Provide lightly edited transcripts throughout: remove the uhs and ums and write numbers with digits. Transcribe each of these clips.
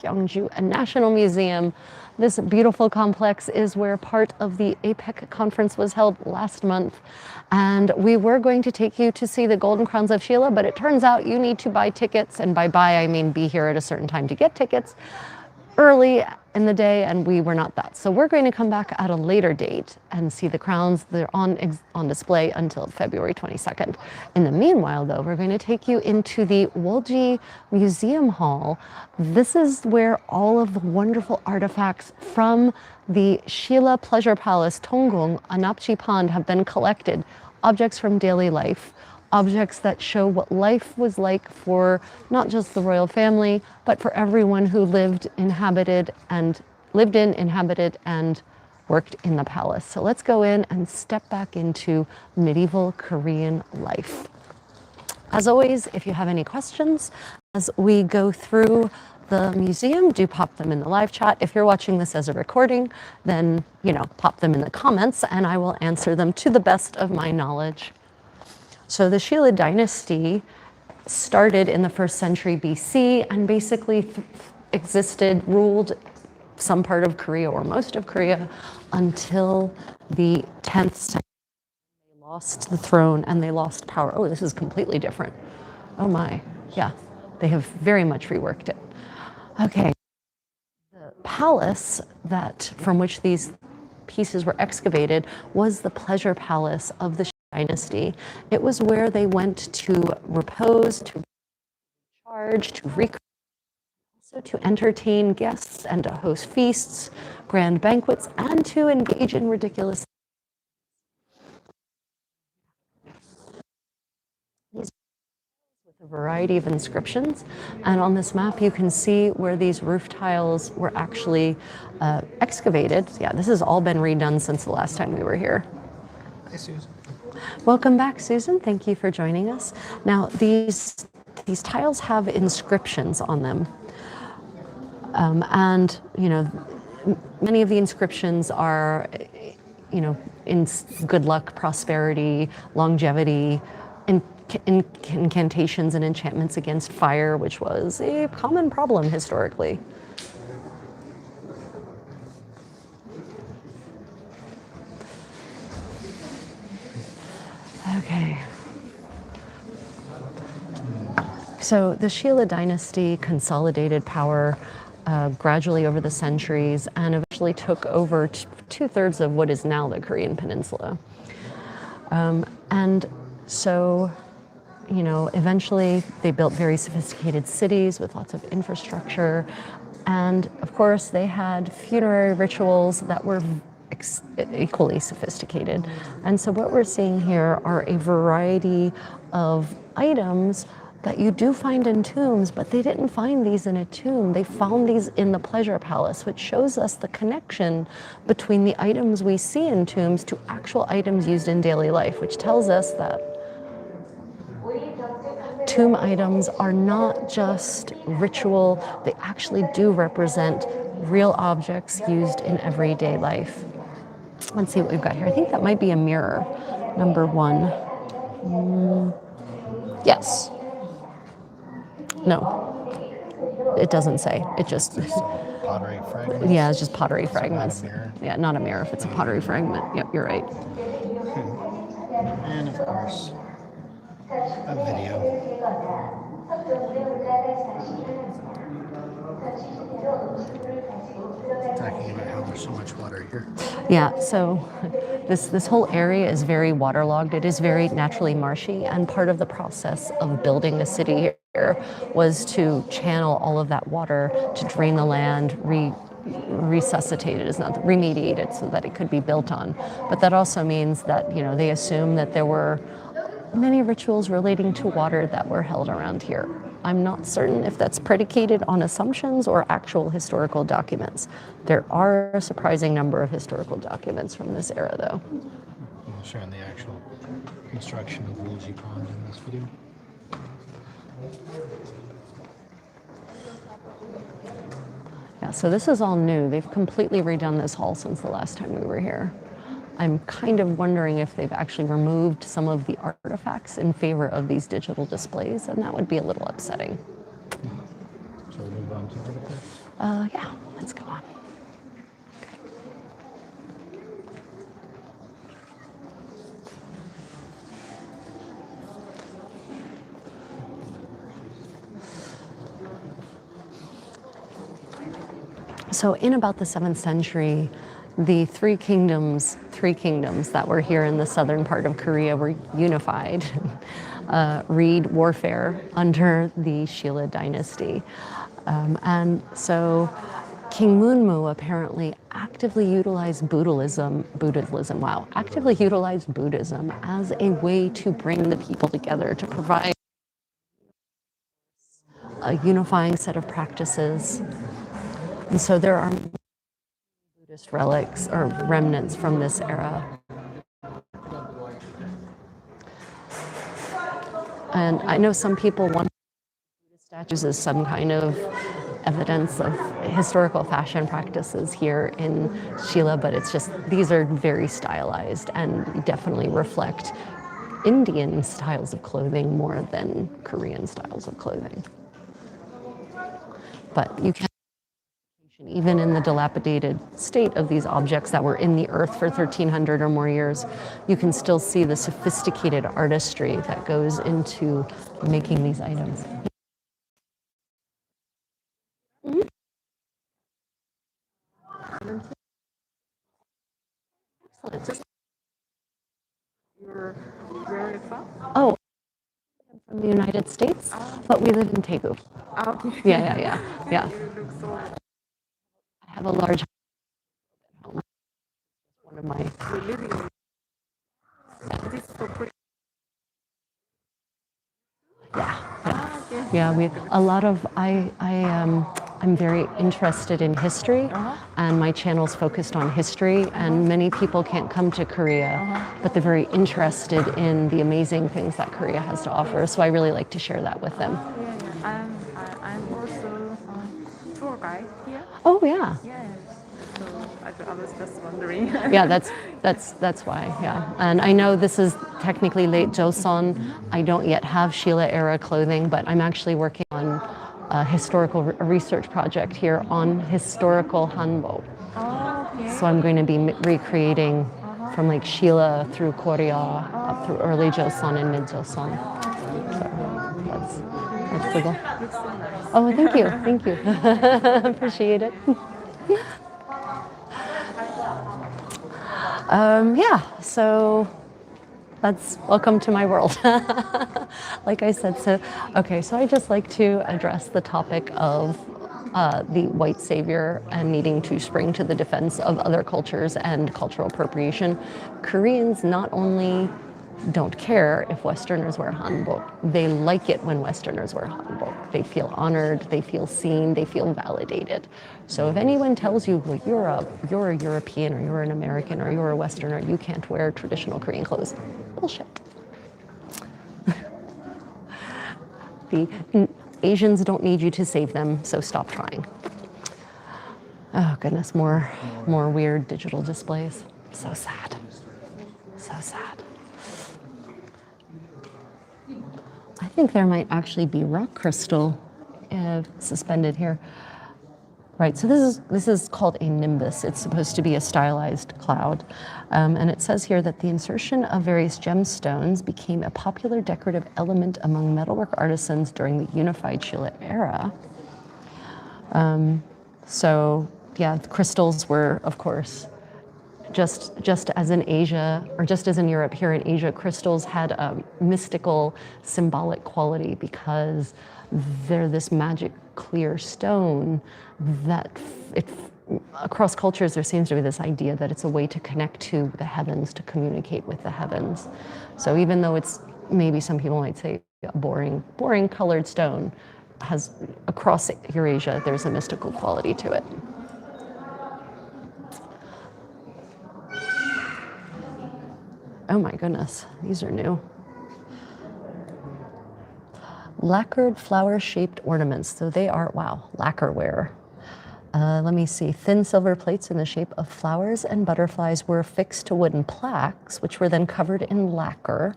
Gyeongju, a national museum. This beautiful complex is where part of the APEC conference was held last month. And we were going to take you to see the Golden Crowns of Sheila, but it turns out you need to buy tickets. And by buy, I mean be here at a certain time to get tickets early in the day, and we were not that. So we're going to come back at a later date and see the crowns. They're on display until February 22nd. In the meanwhile, though, we're going to take you into the Wolji Museum Hall. This is where all of the wonderful artifacts from the Sheila Pleasure Palace, Tonggung, Anapchi Pond, have been collected. Objects from daily life. Objects that show what life was like for not just the royal family, but for everyone who lived, inhabited, and worked in the palace. So let's go in and step back into medieval Korean life. As always, if you have any questions as we go through the museum, do pop them in the live chat. If you're watching this as a recording, then, pop them in the comments and I will answer them to the best of my knowledge. So the Sheila dynasty started in the 1st century BC and basically ruled some part of Korea or most of Korea until the 10th century. They lost the throne and they lost power. Oh, this is completely different. Oh my, yeah, they have very much reworked it. Okay, the palace from which these pieces were excavated was the pleasure palace of the dynasty. It was where they went to repose, to recharge, to recreate, also to entertain guests and to host feasts, grand banquets, and to engage in ridiculous. These with a variety of inscriptions, and on this map you can see where these roof tiles were actually excavated. Yeah, this has all been redone since the last time we were here. Hi, Susan. Welcome back, Susan. Thank you for joining us. Now, these tiles have inscriptions on them. And, many of the inscriptions are, in good luck, prosperity, longevity, incantations and enchantments against fire, which was a common problem historically. Okay. So the Sheila dynasty consolidated power gradually over the centuries and eventually took over 2/3 of what is now the Korean peninsula. And so, eventually they built very sophisticated cities with lots of infrastructure. And of course, they had funerary rituals that were equally sophisticated. And so what we're seeing here are a variety of items that you do find in tombs, but they didn't find these in a tomb. They found these in the pleasure palace, which shows us the connection between the items we see in tombs to actual items used in daily life, which tells us that tomb items are not just ritual, they actually do represent real objects used in everyday life. Let's see what we've got here. I think that might be a mirror, number 1. Yes. No, it doesn't say. It just pottery fragments. Yeah, it's just pottery fragments. Not a mirror. Yeah, not a mirror if it's a pottery fragment. Yep, you're right. And of course, a video. Talking about how there's so much water here. Yeah, so this whole area is very waterlogged. It is very naturally marshy, and part of the process of building a city here was to channel all of that water to drain the land, resuscitate it, is not remediate it so that it could be built on. But that also means that, they assume that there were many rituals relating to water that were held around here. I'm not certain if that's predicated on assumptions or actual historical documents. There are a surprising number of historical documents from this era, though. I'm showing the actual construction of Wolji Pond in this video. Yeah, so this is all new. They've completely redone this hall since the last time we were here. I'm kind of wondering if they've actually removed some of the artifacts in favor of these digital displays, and that would be a little upsetting. So we move on to artifacts? Yeah, let's go on. So in about the 7th century, the three kingdoms that were here in the southern part of Korea were unified, read warfare under the Shilla dynasty. And so King Munmu apparently actively utilized actively utilized Buddhism as a way to bring the people together, to provide a unifying set of practices. And so there are Buddhist relics or remnants from this era. And I know some people want Buddhist statues as some kind of evidence of historical fashion practices here in Shilla, but it's just, these are very stylized and definitely reflect Indian styles of clothing more than Korean styles of clothing. But you can, even in the dilapidated state of these objects that were in the earth for 1,300 or more years, you can still see the sophisticated artistry that goes into making these items. Excellent. You're where from? Oh, I'm from the United States, but we live in Daegu. Okay. Yeah. You look so. I have a large home. One of my. You're living in. This is so pretty. Okay. Yeah, I'm very interested in history, and my channel's focused on history, and many people can't come to Korea, but they're very interested in the amazing things that Korea has to offer, so I really like to share that with them. Yeah. I'm also tour guide here. Oh, yeah. Yeah. So I was just wondering. Yeah, that's why, yeah. And I know this is technically late Joseon. I don't yet have Shilla era clothing, but I'm actually working on a historical research project here on historical hanbok. Oh, okay. So I'm going to be recreating from like Shilla through Korea up through early Joseon and mid Joseon. So that's the goal. Looks so nice. Oh, thank you. Appreciate it. Yeah, so that's welcome to my world. Like I said, so I just like to address the topic of the white savior and needing to spring to the defense of other cultures and cultural appropriation. Koreans not only don't care if Westerners wear hanbok, they like it when Westerners wear hanbok. They feel honored, they feel seen, they feel validated. So if anyone tells you, well, you're a European or you're an American or you're a Westerner, you can't wear traditional Korean clothes, bullshit. The Asians don't need you to save them, so stop trying. Oh goodness, more weird digital displays. So sad. So sad. I think there might actually be rock crystal suspended here. Right, so this is called a nimbus. It's supposed to be a stylized cloud. And it says here that the insertion of various gemstones became a popular decorative element among metalwork artisans during the unified Shilla era. So yeah, the crystals were, of course, just as in Asia, or just as in Europe, here in Asia, crystals had a mystical, symbolic quality because they're this magic clear stone that across cultures there seems to be this idea that it's a way to connect to the heavens, to communicate with the heavens. So even though it's maybe some people might say a boring colored stone, has across Eurasia there's a mystical quality to it. Oh my goodness, these are new. Lacquered flower-shaped ornaments. So they are, wow, lacquerware. Let me see. Thin silver plates in the shape of flowers and butterflies were affixed to wooden plaques, which were then covered in lacquer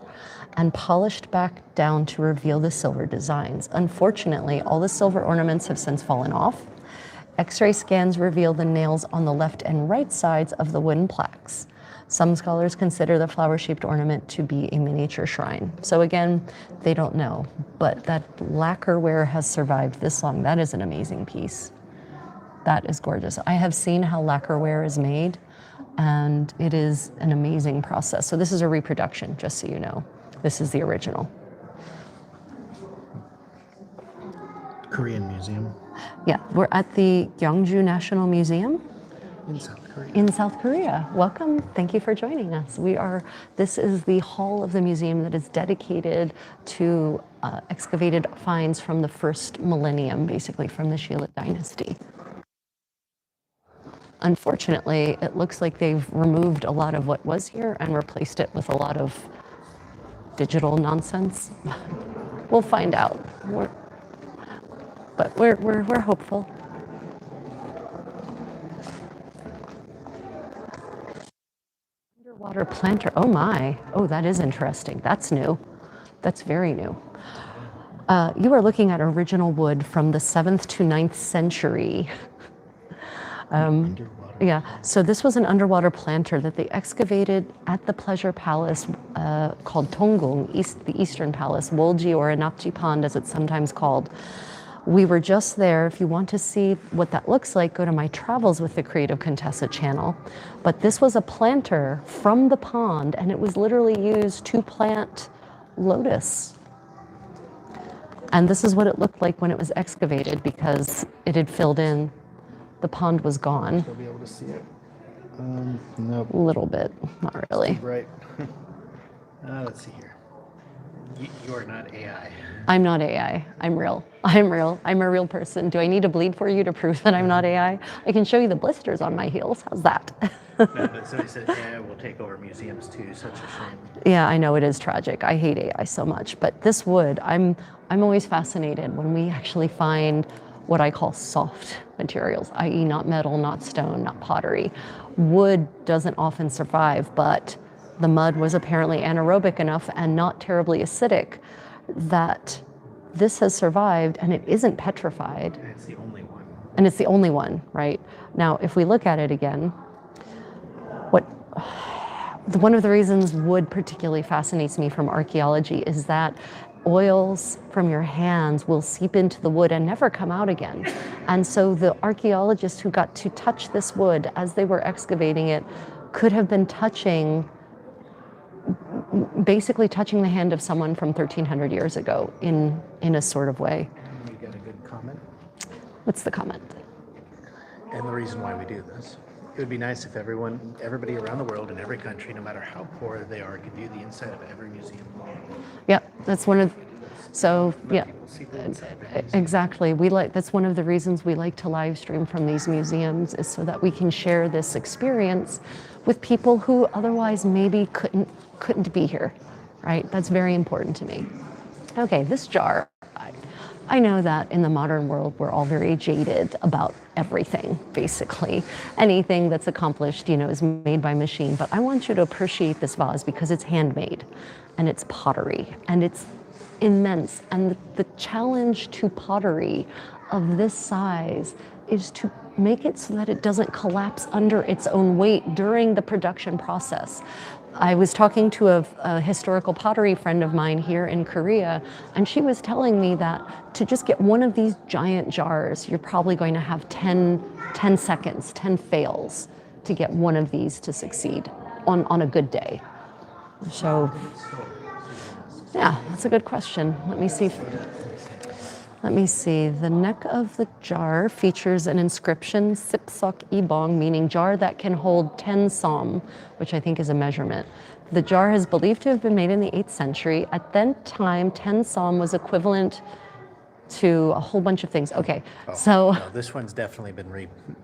and polished back down to reveal the silver designs. Unfortunately, all the silver ornaments have since fallen off, X-ray scans reveal the nails on the left and right sides of the wooden plaques. Some scholars consider the flower-shaped ornament to be a miniature shrine. So again, they don't know, but that lacquerware has survived this long. That is an amazing piece. That is gorgeous. I have seen how lacquerware is made, and it is an amazing process. So this is a reproduction, just so you know. This is the original. Korean Museum Yeah, we're at the Gyeongju National Museum in South Korea. in South Korea. Welcome. Thank you for joining us. This is the hall of the museum that is dedicated to excavated finds from the first millennium, basically from the Shilla dynasty. Unfortunately, it looks like they've removed a lot of what was here and replaced it with a lot of digital nonsense. We'll find out. But we're hopeful. Underwater planter. Oh my. Oh, that is interesting. That's new. That's very new. You are looking at original wood from the 7th to 9th century. Yeah, so this was an underwater planter that they excavated at the pleasure palace called Tonggung, the Eastern Palace, Wolji or Anapji Pond as it's sometimes called. We were just there. If you want to see what that looks like, go to my Travels with the Creative Contessa channel. But this was a planter from the pond, and it was literally used to plant lotus. And this is what it looked like when it was excavated because it had filled in. The pond was gone. You'll be able to see it. Nope. A little bit, not really. Right. Let's see here. You are not AI. I'm not AI. I'm real. I'm real. I'm a real person. Do I need to bleed for you to prove that I'm not AI? I can show you the blisters on my heels. How's that? No, but somebody said AI will take over museums too. Such a shame. Yeah, I know it is tragic. I hate AI so much. But this wood, I'm always fascinated when we actually find what I call soft materials, i.e. not metal, not stone, not pottery. Wood doesn't often survive, but the mud was apparently anaerobic enough and not terribly acidic that this has survived and it isn't petrified. And it's the only one. And it's the only one, right? Now, if we look at it again, one of the reasons wood particularly fascinates me from archaeology is that oils from your hands will seep into the wood and never come out again. And so the archaeologists who got to touch this wood as they were excavating it could have been basically touching the hand of someone from 1300 years ago in a sort of way. You got a good comment? What's the comment? And the reason why we do this. It would be nice if everybody around the world in every country, no matter how poor they are, could view the inside of every museum. Yeah, that's one of, so yeah, People see the inside of every museum. exactly. That's one of the reasons we like to live stream from these museums is so that we can share this experience with people who otherwise maybe couldn't be here, right? That's very important to me. Okay, this jar, I know that in the modern world, we're all very jaded about everything, basically. Anything that's accomplished, is made by machine. But I want you to appreciate this vase because it's handmade and it's pottery and it's immense. And the challenge to pottery of this size is to make it so that it doesn't collapse under its own weight during the production process. I was talking to a historical pottery friend of mine here in Korea, and she was telling me that to just get one of these giant jars, you're probably going to have 10 seconds, 10 fails to get one of these to succeed on a good day. So, yeah, that's a good question. Let me see. The neck of the jar features an inscription, Sipsok Ibong, meaning jar that can hold 10 som, which I think is a measurement. The jar is believed to have been made in the 8th century. At that time, 10 som was equivalent to a whole bunch of things. Okay, so. No, this one's definitely been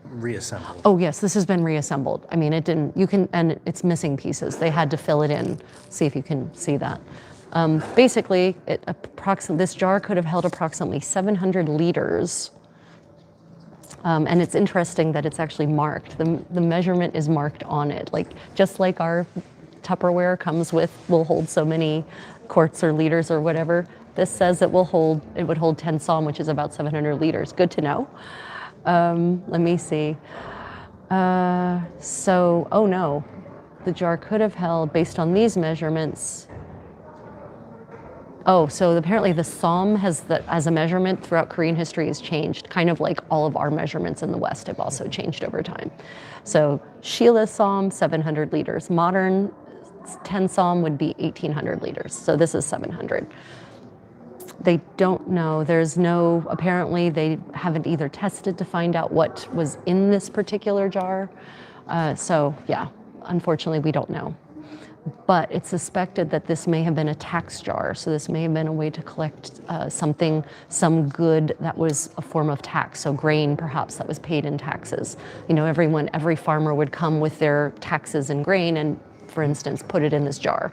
reassembled. Oh yes, this has been reassembled. I mean, and it's missing pieces. They had to fill it in. See if you can see that. Basically, this jar could have held approximately 700 liters. And it's interesting that it's actually marked. The measurement is marked on it, just like our Tupperware will hold so many quarts or liters or whatever. This says it would hold 10 som, which is about 700 liters. Good to know. Let me see. Oh no, the jar could have held, based on these measurements. Oh, so apparently the psalm as a measurement throughout Korean history has changed, kind of like all of our measurements in the West have also changed over time. So Sheila psalm, 700 liters. Modern 10 psalm would be 1,800 liters. So this is 700. They don't know. Apparently they haven't either tested to find out what was in this particular jar. So yeah, unfortunately we don't know. But it's suspected that this may have been a tax jar. So this may have been a way to collect some good that was a form of tax. So grain, perhaps, that was paid in taxes. You know, every farmer would come with their taxes and grain and, for instance, put it in this jar.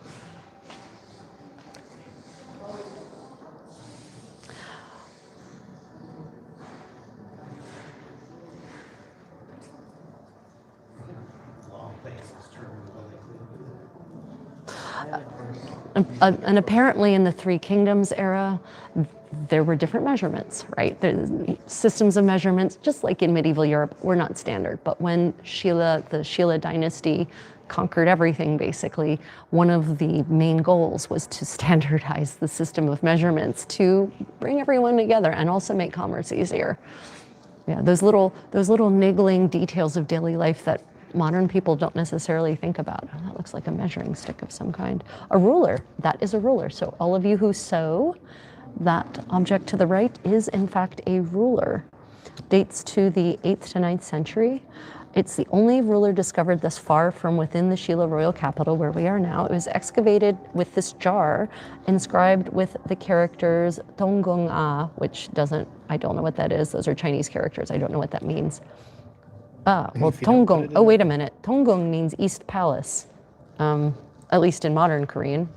And apparently in the Three Kingdoms era, there were different measurements, right? The systems of measurements, just like in medieval Europe, were not standard. But when the Sheila dynasty conquered everything, basically, one of the main goals was to standardize the system of measurements to bring everyone together and also make commerce easier. Yeah, those little niggling details of daily life that modern people don't necessarily think about. Oh, that looks like a measuring stick of some kind. A ruler, that is a ruler. So all of you who sew, that object to the right is in fact a ruler. Dates to the 8th to 9th century. It's the only ruler discovered thus far from within the Sheila royal capital where we are now. It was excavated with this jar inscribed with the characters Tonggong-a, which I don't know what that is. Those are Chinese characters. I don't know what that means. Well, Tonggong, oh, wait a minute. Tonggong means East Palace, at least in modern Korean.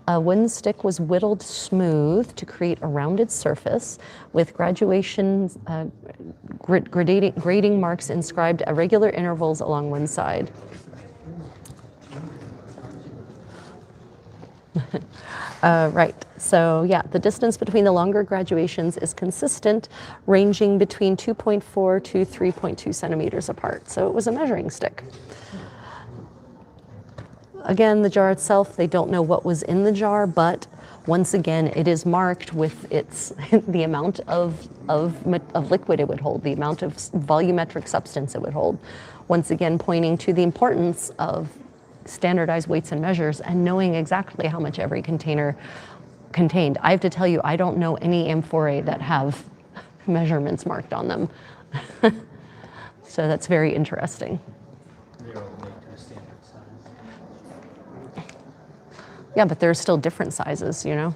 A wooden stick was whittled smooth to create a rounded surface with grading marks inscribed at regular intervals along one side. Right, so yeah, the distance between the longer graduations is consistent, ranging between 2.4 to 3.2 centimeters apart. So it was a measuring stick. Again, the jar itself, they don't know what was in the jar, but once again, it is marked with the amount of liquid it would hold, the amount of volumetric substance it would hold. Once again, pointing to the importance of standardized weights and measures and knowing exactly how much every container contained. I have to tell you, I don't know any amphorae that have measurements marked on them. So that's very interesting. They're all made to a standard size. Yeah, but there are still different sizes, you know?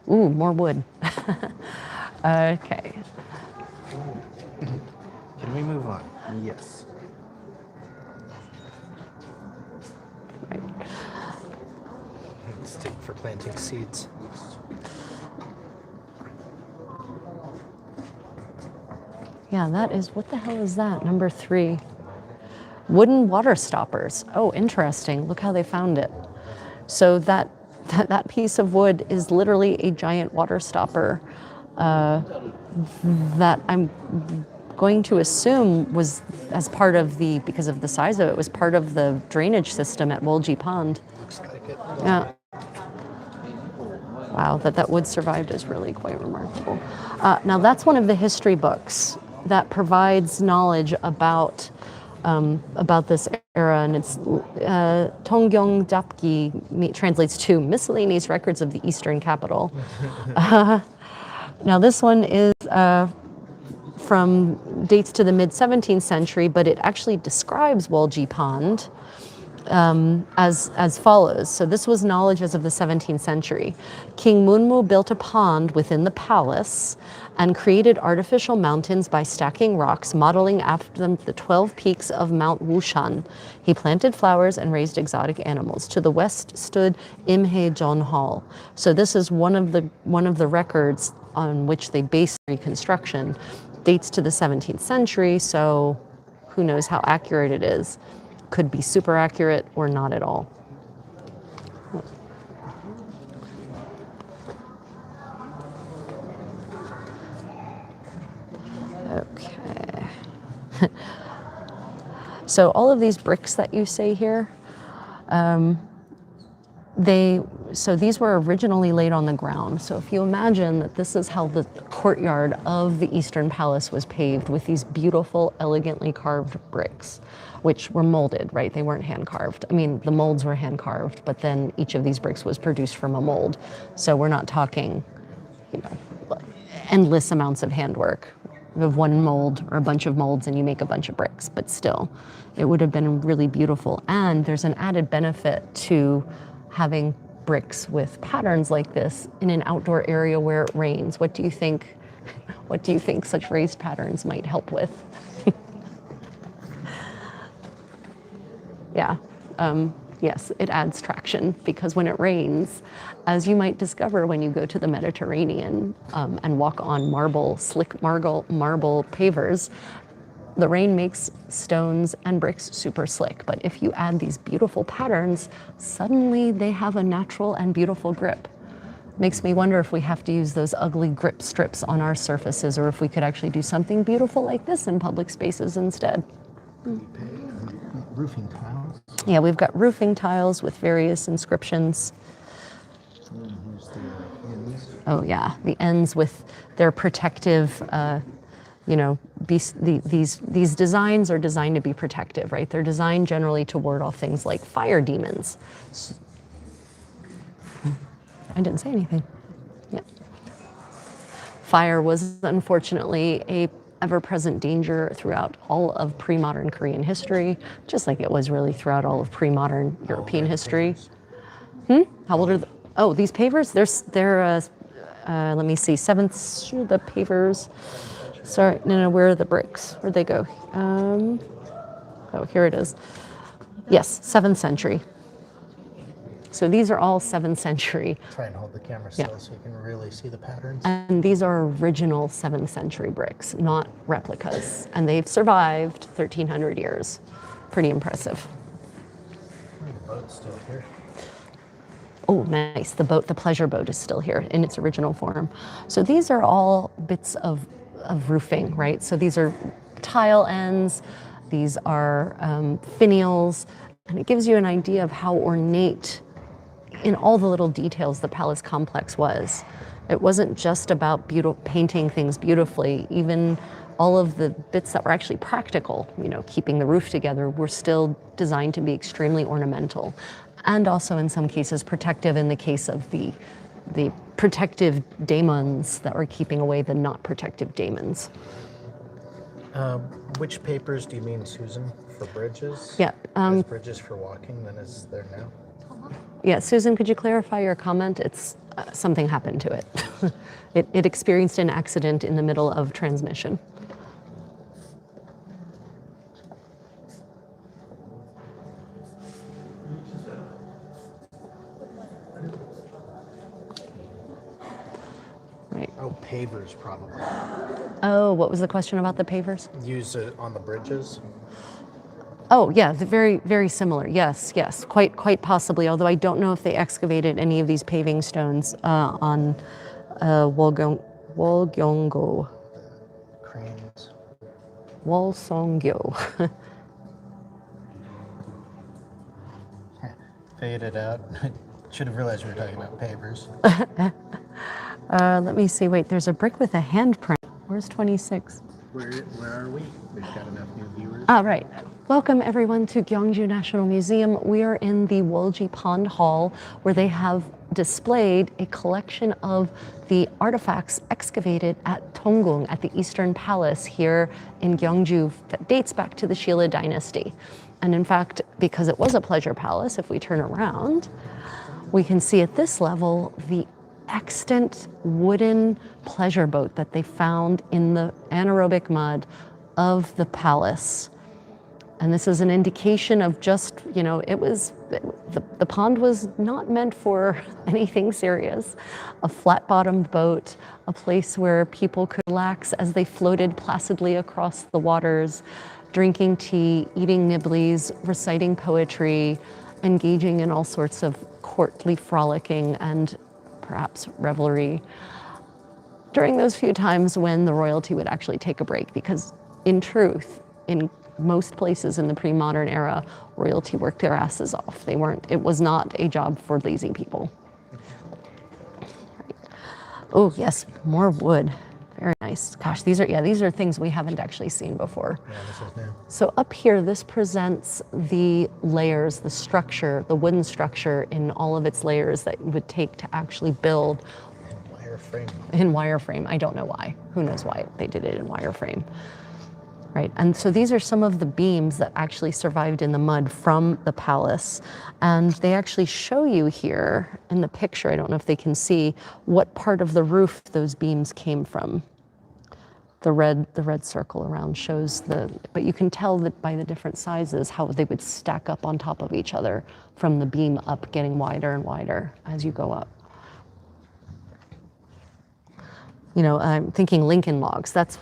Ooh, more wood. Okay. Can we move on? Yes. Right. Stick for planting seeds. Yeah, that is, what the hell is that? Number 3. Wooden water stoppers. Oh, interesting. Look how they found it. So that piece of wood is literally a giant water stopper that I'm going to assume was as part of because of the size of it, was part of the drainage system at Wolji Pond. Looks like it. Yeah. Wow, that wood survived is really quite remarkable. Now that's one of the history books that provides knowledge about this era, and it's Tonggyeong Japgi translates to Miscellaneous Records of the Eastern Capital. Now this one is from dates to the mid-17th century, but it actually describes Wolji Pond as follows. So this was knowledge as of the 17th century. King Munmu built a pond within the palace and created artificial mountains by stacking rocks, modeling after them the 12 peaks of Mount Wushan. He planted flowers and raised exotic animals. To the west stood Imhaejeon Hall. So this is one of the records on which they based reconstruction. Dates to the 17th century, so who knows how accurate it is. Could be super accurate or not at all. Okay. So all of these bricks that you see here, so these were originally laid on the ground. So if you imagine that this is how the courtyard of the Eastern Palace was paved with these beautiful, elegantly carved bricks, which were molded, right? They weren't hand carved. I mean, the molds were hand carved, but then each of these bricks was produced from a mold. So we're not talking, you know, endless amounts of handwork. You have one mold or a bunch of molds and you make a bunch of bricks, but still, it would have been really beautiful. And there's an added benefit to having bricks with patterns like this in an outdoor area where it rains. What do you think? What do you think such raised patterns might help with? Yeah. Yes, it adds traction because when it rains, as you might discover when you go to the Mediterranean and walk on slick marble pavers, the rain makes stones and bricks super slick. But if you add these beautiful patterns, suddenly they have a natural and beautiful grip. Makes me wonder if we have to use those ugly grip strips on our surfaces or if we could actually do something beautiful like this in public spaces instead. Roofing tiles. Yeah, we've got roofing tiles with various inscriptions. Here's the ends. Oh yeah, the ends with their protective, you know, these designs are designed to be protective, right? They're designed generally to ward off things like fire demons. I didn't say anything. Yeah. Fire was unfortunately a ever-present danger throughout all of pre-modern Korean history, just like it was really throughout all of pre-modern European history. How old are oh, these pavers? They're let me see, the pavers. Sorry, no, where are the bricks? Where'd they go? Oh, here it is. Yes, 7th century. So these are all 7th century. Try and hold the camera still so you can really see the patterns. And these are original 7th century bricks, not replicas. And they've survived 1,300 years. Pretty impressive. The boat's still here. Oh, nice. The pleasure boat is still here in its original form. So these are all bits of roofing, right? So these are tile ends, these are finials, and it gives you an idea of how ornate in all the little details the palace complex was. It wasn't just about painting things beautifully. Even all of the bits that were actually practical, you know, keeping the roof together, were still designed to be extremely ornamental. And also in some cases protective in the case of the protective daemons that were keeping away the not protective daemons. Which papers do you mean, Susan, for bridges? Yeah. There's bridges for walking, then is there now? Yeah, Susan, could you clarify your comment? It's something happened to it. It experienced an accident in the middle of transmission. Right. Oh, pavers probably. Oh, what was the question about the pavers? Use it on the bridges? Oh, yeah, very, very similar. Yes, quite possibly. Although I don't know if they excavated any of these paving stones on Gyeongju. Cranes. Walsongyo. Faded out. Should have realized we were talking about pavers. Let me see. Wait, there's a brick with a handprint. Where's 26? Where are we? We've got enough new viewers. Ah, right. Welcome everyone to Gyeongju National Museum. We are in the Wolji Pond Hall where they have displayed a collection of the artifacts excavated at Tonggung at the Eastern Palace here in Gyeongju that dates back to the Shilla dynasty. And in fact, because it was a pleasure palace, if we turn around, we can see at this level the extant wooden pleasure boat that they found in the anaerobic mud of the palace. And this is an indication of just, you know, the pond was not meant for anything serious. A flat-bottomed boat, a place where people could relax as they floated placidly across the waters, drinking tea, eating nibblies, reciting poetry, engaging in all sorts of courtly frolicking and perhaps revelry during those few times when the royalty would actually take a break, because in truth, in most places in the pre-modern era, royalty worked their asses off. It was not a job for lazy people. Oh yes, more wood. Very nice. Gosh, these are things we haven't actually seen before. Yeah, this is new. So up here, this presents the layers, the structure, the wooden structure in all of its layers that you would take to actually build. Wireframe. In wireframe. I don't know why. Who knows why they did it in wireframe. Right, and so these are some of the beams that actually survived in the mud from the palace. And they actually show you here in the picture, I don't know if they can see, what part of the roof those beams came from. The red circle around shows but you can tell that by the different sizes how they would stack up on top of each other from the beam up, getting wider and wider as you go up. You know, I'm thinking Lincoln logs. That's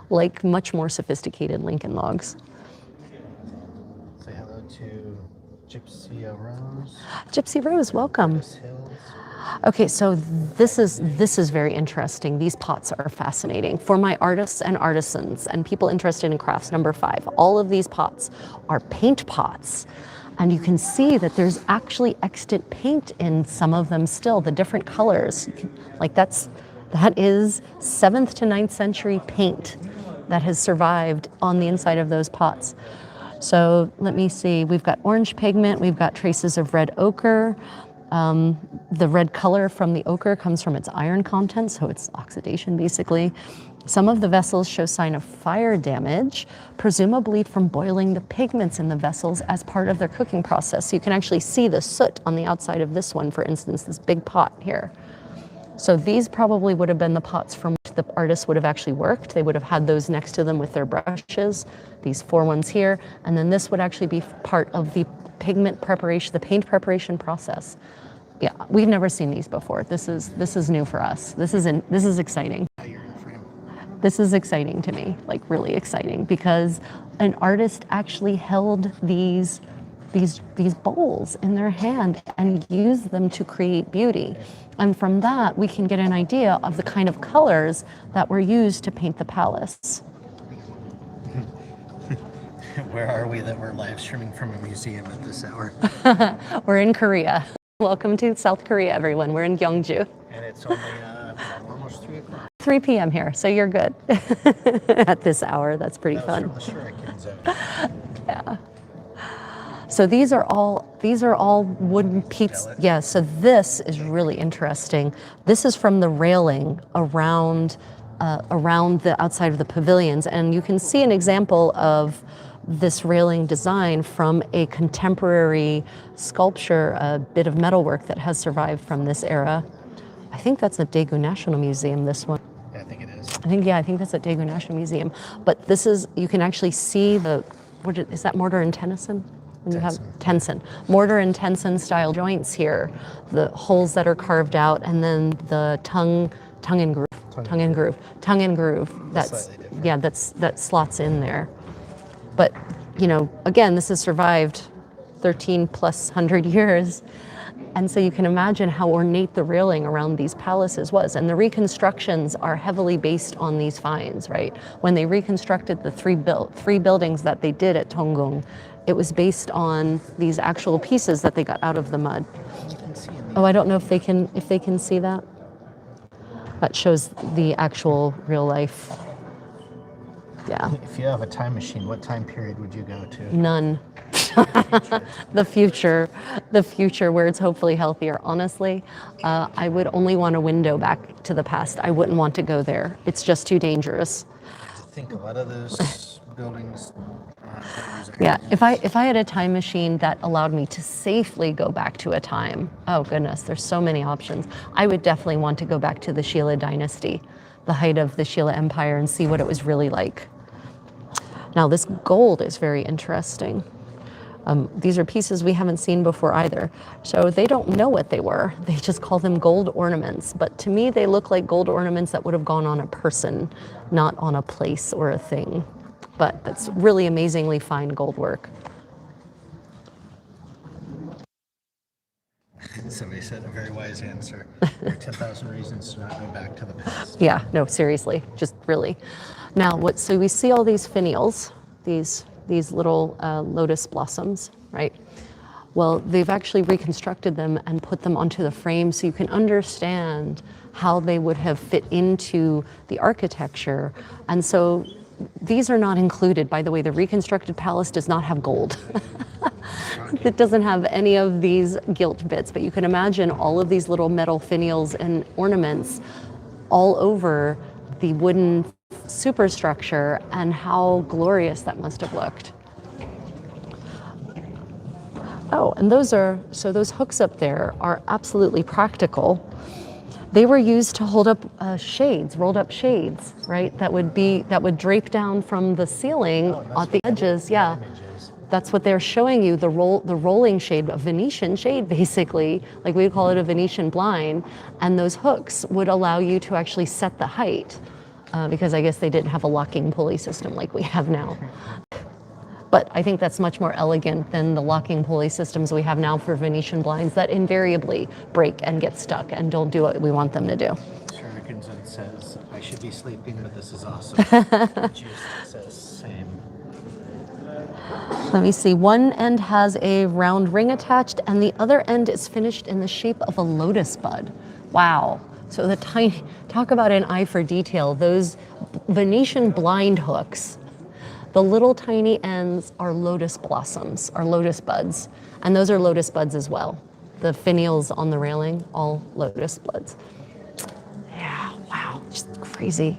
like much more sophisticated Lincoln logs. Say hello to Gypsy Rose. Gypsy Rose, welcome. Okay, so this is very interesting. These pots are fascinating. For my artists and artisans and people interested in crafts, number 5, all of these pots are paint pots. And you can see that there's actually extant paint in some of them still, the different colors. Like that is 7th to 9th century paint that has survived on the inside of those pots. So let me see, we've got orange pigment, we've got traces of red ochre. The red color from the ochre comes from its iron content, so it's oxidation basically. Some of the vessels show sign of fire damage, presumably from boiling the pigments in the vessels as part of their cooking process. So you can actually see the soot on the outside of this one, for instance, this big pot here. So these probably would have been the pots from which the artists would have actually worked. They would have had those next to them with their brushes, these 4 ones here, and then this would actually be part of the pigment preparation, the paint preparation process. Yeah, we've never seen these before. This is new for us. This is exciting. This is exciting to me, like really exciting, because an artist actually held these bowls in their hand and used them to create beauty. And from that, we can get an idea of the kind of colors that were used to paint the palace. Where are we that we're live streaming from a museum at this hour? We're in Korea. Welcome to South Korea, everyone. We're in Gyeongju. And it's only almost 3 o'clock. 3 p.m. here, so you're good at this hour. That's pretty fun. Yeah. So these are all wooden pieces. Yeah, so this is really interesting. This is from the railing around the outside of the pavilions, and you can see an example of this railing design from a contemporary sculpture, a bit of metalwork that has survived from this era. I think that's at Daegu National Museum, this one. Yeah, I think it is. I think that's at Daegu National Museum. But this is, you can actually see is that mortar and Tennyson? You have Tenson. Mortar and Tenson style joints here, the holes that are carved out, and then the tongue and groove. That slots in there. But, you know, again, this has survived 13+ years. And so you can imagine how ornate the railing around these palaces was. And the reconstructions are heavily based on these finds, right? When they reconstructed the three buildings that they did at Tonggung, it was based on these actual pieces that they got out of the mud. Oh, I don't know if they can see that. That shows the actual real life. Yeah. If you have a time machine, what time period would you go to? None. The future where it's hopefully healthier. Honestly, I would only want a window back to the past. I wouldn't want to go there. It's just too dangerous. I think a lot of those buildings. Yeah, if I had a time machine that allowed me to safely go back to a time, oh goodness, there's so many options. I would definitely want to go back to the Shilla dynasty, the height of the Shilla Empire, and see what it was really like. Now this gold is very interesting. These are pieces we haven't seen before either. So they don't know what they were. They just call them gold ornaments. But to me, they look like gold ornaments that would have gone on a person, not on a place or a thing. But that's really amazingly fine gold work. Somebody said, a very wise answer. There are 10,000 reasons to not go back to the past. Yeah, no, seriously, just really. Now, so we see all these finials, these little lotus blossoms, right? Well, they've actually reconstructed them and put them onto the frame so you can understand how they would have fit into the architecture. And so these are not included. By the way, the reconstructed palace does not have gold. It doesn't have any of these gilt bits, but you can imagine all of these little metal finials and ornaments all over the wooden superstructure, and how glorious that must have looked. Oh, and those hooks up there are absolutely practical. They were used to hold up shades, rolled up shades, right? That would drape down from the ceiling at the edges. Yeah, that's what they're showing you, the rolling shade, a Venetian shade, basically, like we would call it a Venetian blind. And those hooks would allow you to actually set the height, because I guess they didn't have a locking pulley system like we have now. But I think that's much more elegant than the locking pulley systems we have now for Venetian blinds that invariably break and get stuck and don't do what we want them to do. Sherrickson says, I should be sleeping, but this is awesome. Juice says, same. Let me see, one end has a round ring attached and the other end is finished in the shape of a lotus bud. Wow. So the tiny, talk about an eye for detail, those Venetian blind hooks, the little tiny ends are lotus blossoms, are lotus buds. And those are lotus buds as well. The finials on the railing, all lotus buds. Yeah, wow, just crazy.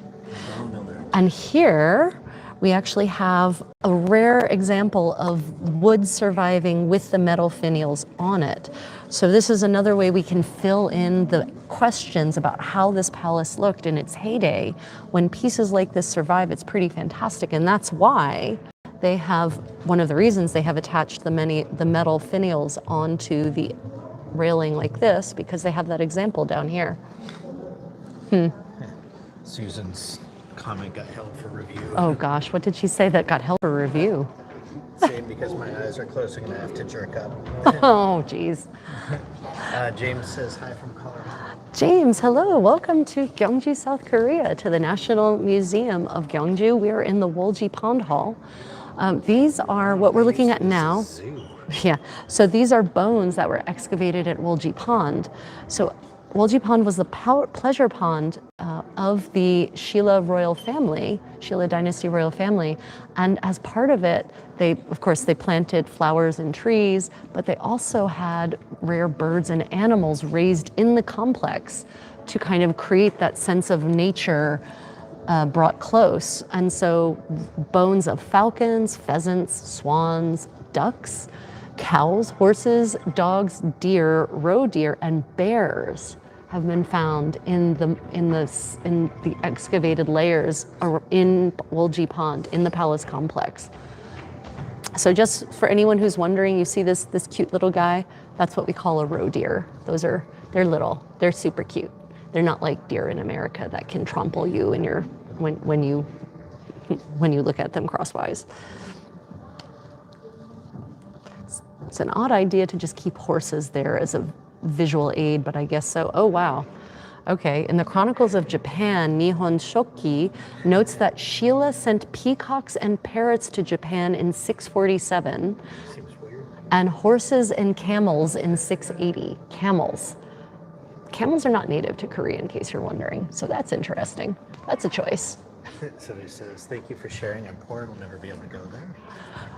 And here we actually have a rare example of wood surviving with the metal finials on it. So this is another way we can fill in the questions about how this palace looked in its heyday. When pieces like this survive, it's pretty fantastic. And that's why they have, one of the reasons they have attached the metal finials onto the railing like this, because they have that example down here. Susan's comment got held for review. Oh gosh, what did she say that got held for review? Saying because my eyes are closing and I have to jerk up. Oh, geez. James says hi from Colorado. James, hello. Welcome to Gyeongju, South Korea, to the National Museum of Gyeongju. We are in the Wolji Pond Hall. These are what we're looking at now. Yeah, so these are bones that were excavated at Wolji Pond. So Wolji Pond was the pleasure pond of the Shilla royal family, Shilla dynasty royal family. And as part of it, of course, they planted flowers and trees, but they also had rare birds and animals raised in the complex to kind of create that sense of nature brought close. And so bones of falcons, pheasants, swans, ducks, cows, horses, dogs, deer, roe deer, and bears have been found in the excavated layers in Wolji Pond in the palace complex. So just for anyone who's wondering, you see this cute little guy? That's what we call a roe deer. They're little. They're super cute. They're not like deer in America that can trample you in when you look at them crosswise. It's an odd idea to just keep horses there as a visual aid, but I guess so. Oh, wow. Okay, in the Chronicles of Japan, Nihon Shoki notes that Shilla sent peacocks and parrots to Japan in 647, Seems weird. and horses and camels in 680. Camels. Camels are not native to Korea, in case you're wondering, so that's interesting. That's a choice. So he says, thank you for sharing. I'm poor and will never be able to go there.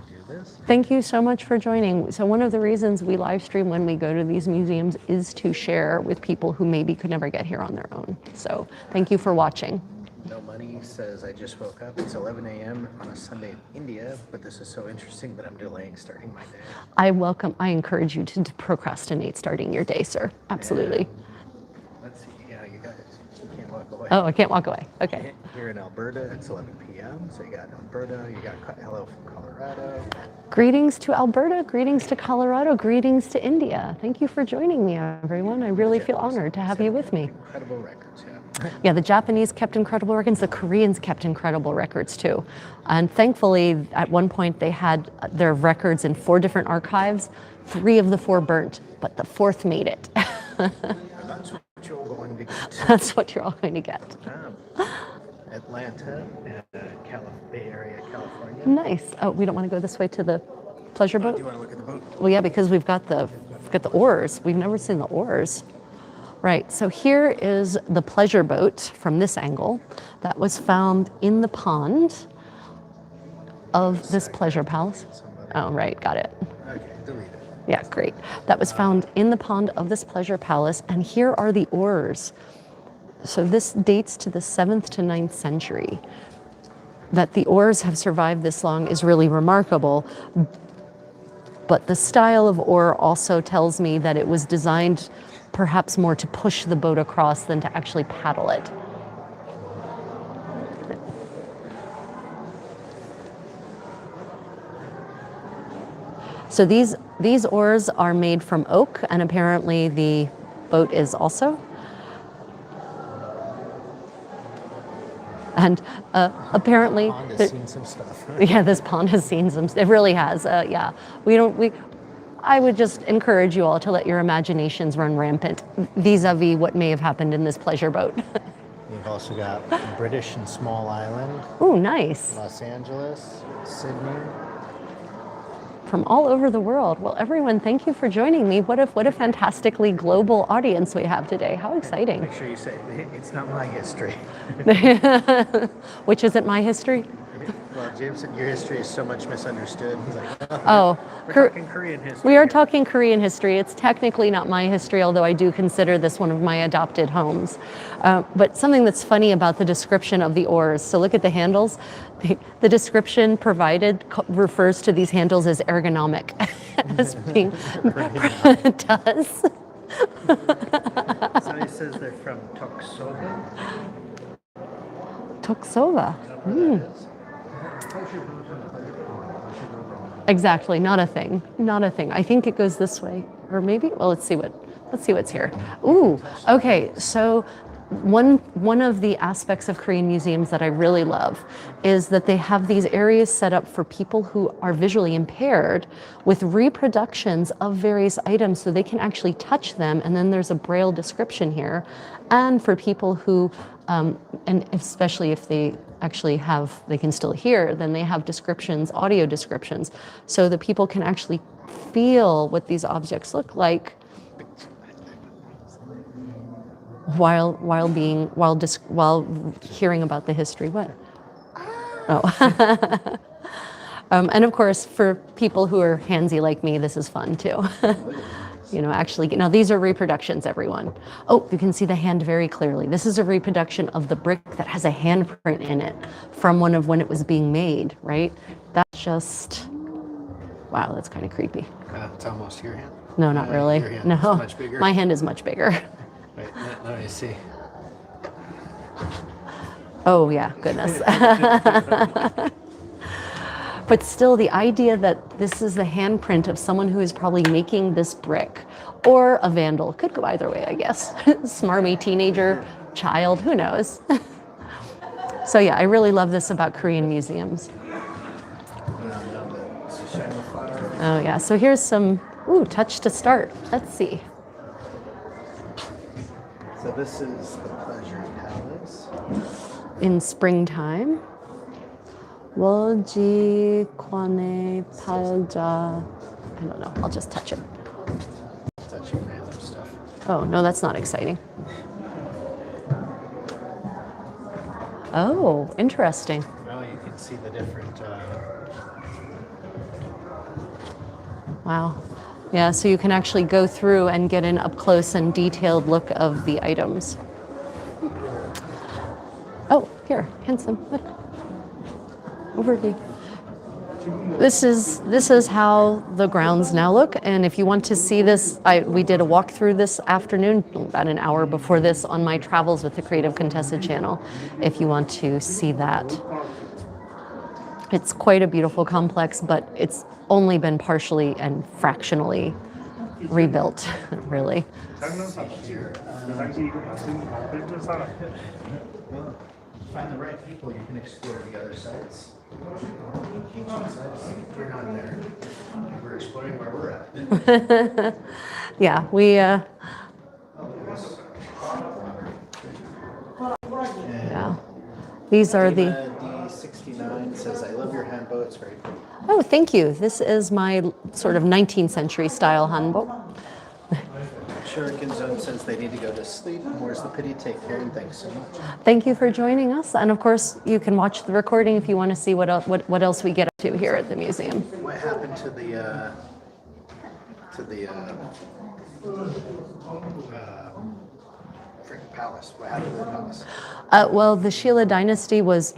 Do this. Thank you so much for joining. So one of the reasons we live stream when we go to these museums is to share with people who maybe could never get here on their own. So thank you for watching. No Money says, I just woke up. It's 11 a.m. on a Sunday in India, but this is so interesting that I'm delaying starting my day. I encourage you to procrastinate starting your day, sir. Absolutely. Let's see. Yeah, you guys. You can't walk away. Oh, I can't walk away. Okay. Here in Alberta, it's 11 p.m. So you got Alberta, you got hello from Colorado. Greetings to Alberta, greetings to Colorado, greetings to India. Thank you for joining me, everyone. I really feel honored to have you with me. Incredible records, yeah. Yeah, the Japanese kept incredible records, the Koreans kept incredible records too. And thankfully, at one point they had their records in 4 different archives. 3 of the 4 burnt, but the 4th made it. And that's what you're all going to get. That's what you're all going to get. Atlanta, Bay Area, California. Nice. Oh, we don't want to go this way to the pleasure Do boat? you want to look at the boat? Well, yeah, because we've got the oars. We've never seen the oars. Right, so here is the pleasure boat from this angle that was found in the pond of this pleasure palace. Oh, right, got it. Okay, delete it. Yeah, great. That was found in the pond of this pleasure palace, and here are the oars. So this dates to the 7th to 9th century. That the oars have survived this long is really remarkable, but the style of oar also tells me that it was designed perhaps more to push the boat across than to actually paddle it. So these oars are made from oak, and apparently the boat is also. And apparently, Pond has seen some stuff. yeah, this pond has seen some. It really has. Yeah, I would just encourage you all to let your imaginations run rampant vis-a-vis what may have happened in this pleasure boat. You've also got British and Small Island, Oh, nice. Los Angeles, Sydney. From all over the world. Well, everyone, thank you for joining me. What a fantastically global audience we have today. How exciting. Make sure you say, it's not my history. Which isn't my history. Well, James said your history is so much misunderstood. He's like, Oh, we're talking Korean history. we are talking Korean history. It's technically not my history, although I do consider this one of my adopted homes. But something that's funny about the description of the oars. So look at the handles. The description provided refers to these handles as ergonomic, as being it does. So it says they're from Toksoba. Toksova. Exactly, not a thing. Not a thing. I think it goes this way, or maybe. Well, let's see what's here. Ooh, okay. So one of the aspects of Korean museums that I really love is that they have these areas set up for people who are visually impaired with reproductions of various items so they can actually touch them, and then there's a braille description here. And for people who, and especially if they actually they can still hear, then they have descriptions, audio descriptions, so that people can actually feel what these objects look like while hearing about the history. What? Oh. And of course, for people who are handsy like me, this is fun too. You know, actually, now these are reproductions, everyone. Oh, you can see the hand very clearly. This is a reproduction of the brick that has a handprint in it from when it was being made, right? That's just, wow, that's kind of creepy. It's almost your hand. No, not really. Your hand No, is much bigger. my hand is much bigger. Wait, let me see. Oh yeah, goodness. But still, the idea that this is the handprint of someone who is probably making this brick, or a vandal, could go either way, I guess. Smarmy teenager, child, who knows? So yeah, I really love this about Korean museums. Oh yeah, so here's some, touch to start. Let's see. So this is the Pleasure Palace. In springtime. Woji Kwane Palja. I don't know, I'll just touch it. Touching random stuff. Oh, no, that's not exciting. Oh, interesting. Well, you can see the different. Wow. Yeah, so you can actually go through and get an up close and detailed look of the items. Oh, here, handsome. Look. Overview. This is how the grounds now look, and if you want to see this, we did a walkthrough this afternoon, about an hour before this, on my travels with the Creative Contessa channel, if you want to see that. It's quite a beautiful complex, but it's only been partially and fractionally rebuilt, really. Find the right people, you can explore the other sites. We're not there. We're exploring where we're at. Yeah, These are the... D69 says, I love your hanbo, it's very pretty. Oh, thank you. This is my sort of 19th century style hanbok. Shuriken Zone says they need to go to sleep. More's the pity. Take care and thanks so much. Thank you for joining us. And of course, you can watch the recording if you want to see what else we get up to here at the museum. What happened to the palace? What happened to the palace? Well, the Shilla dynasty was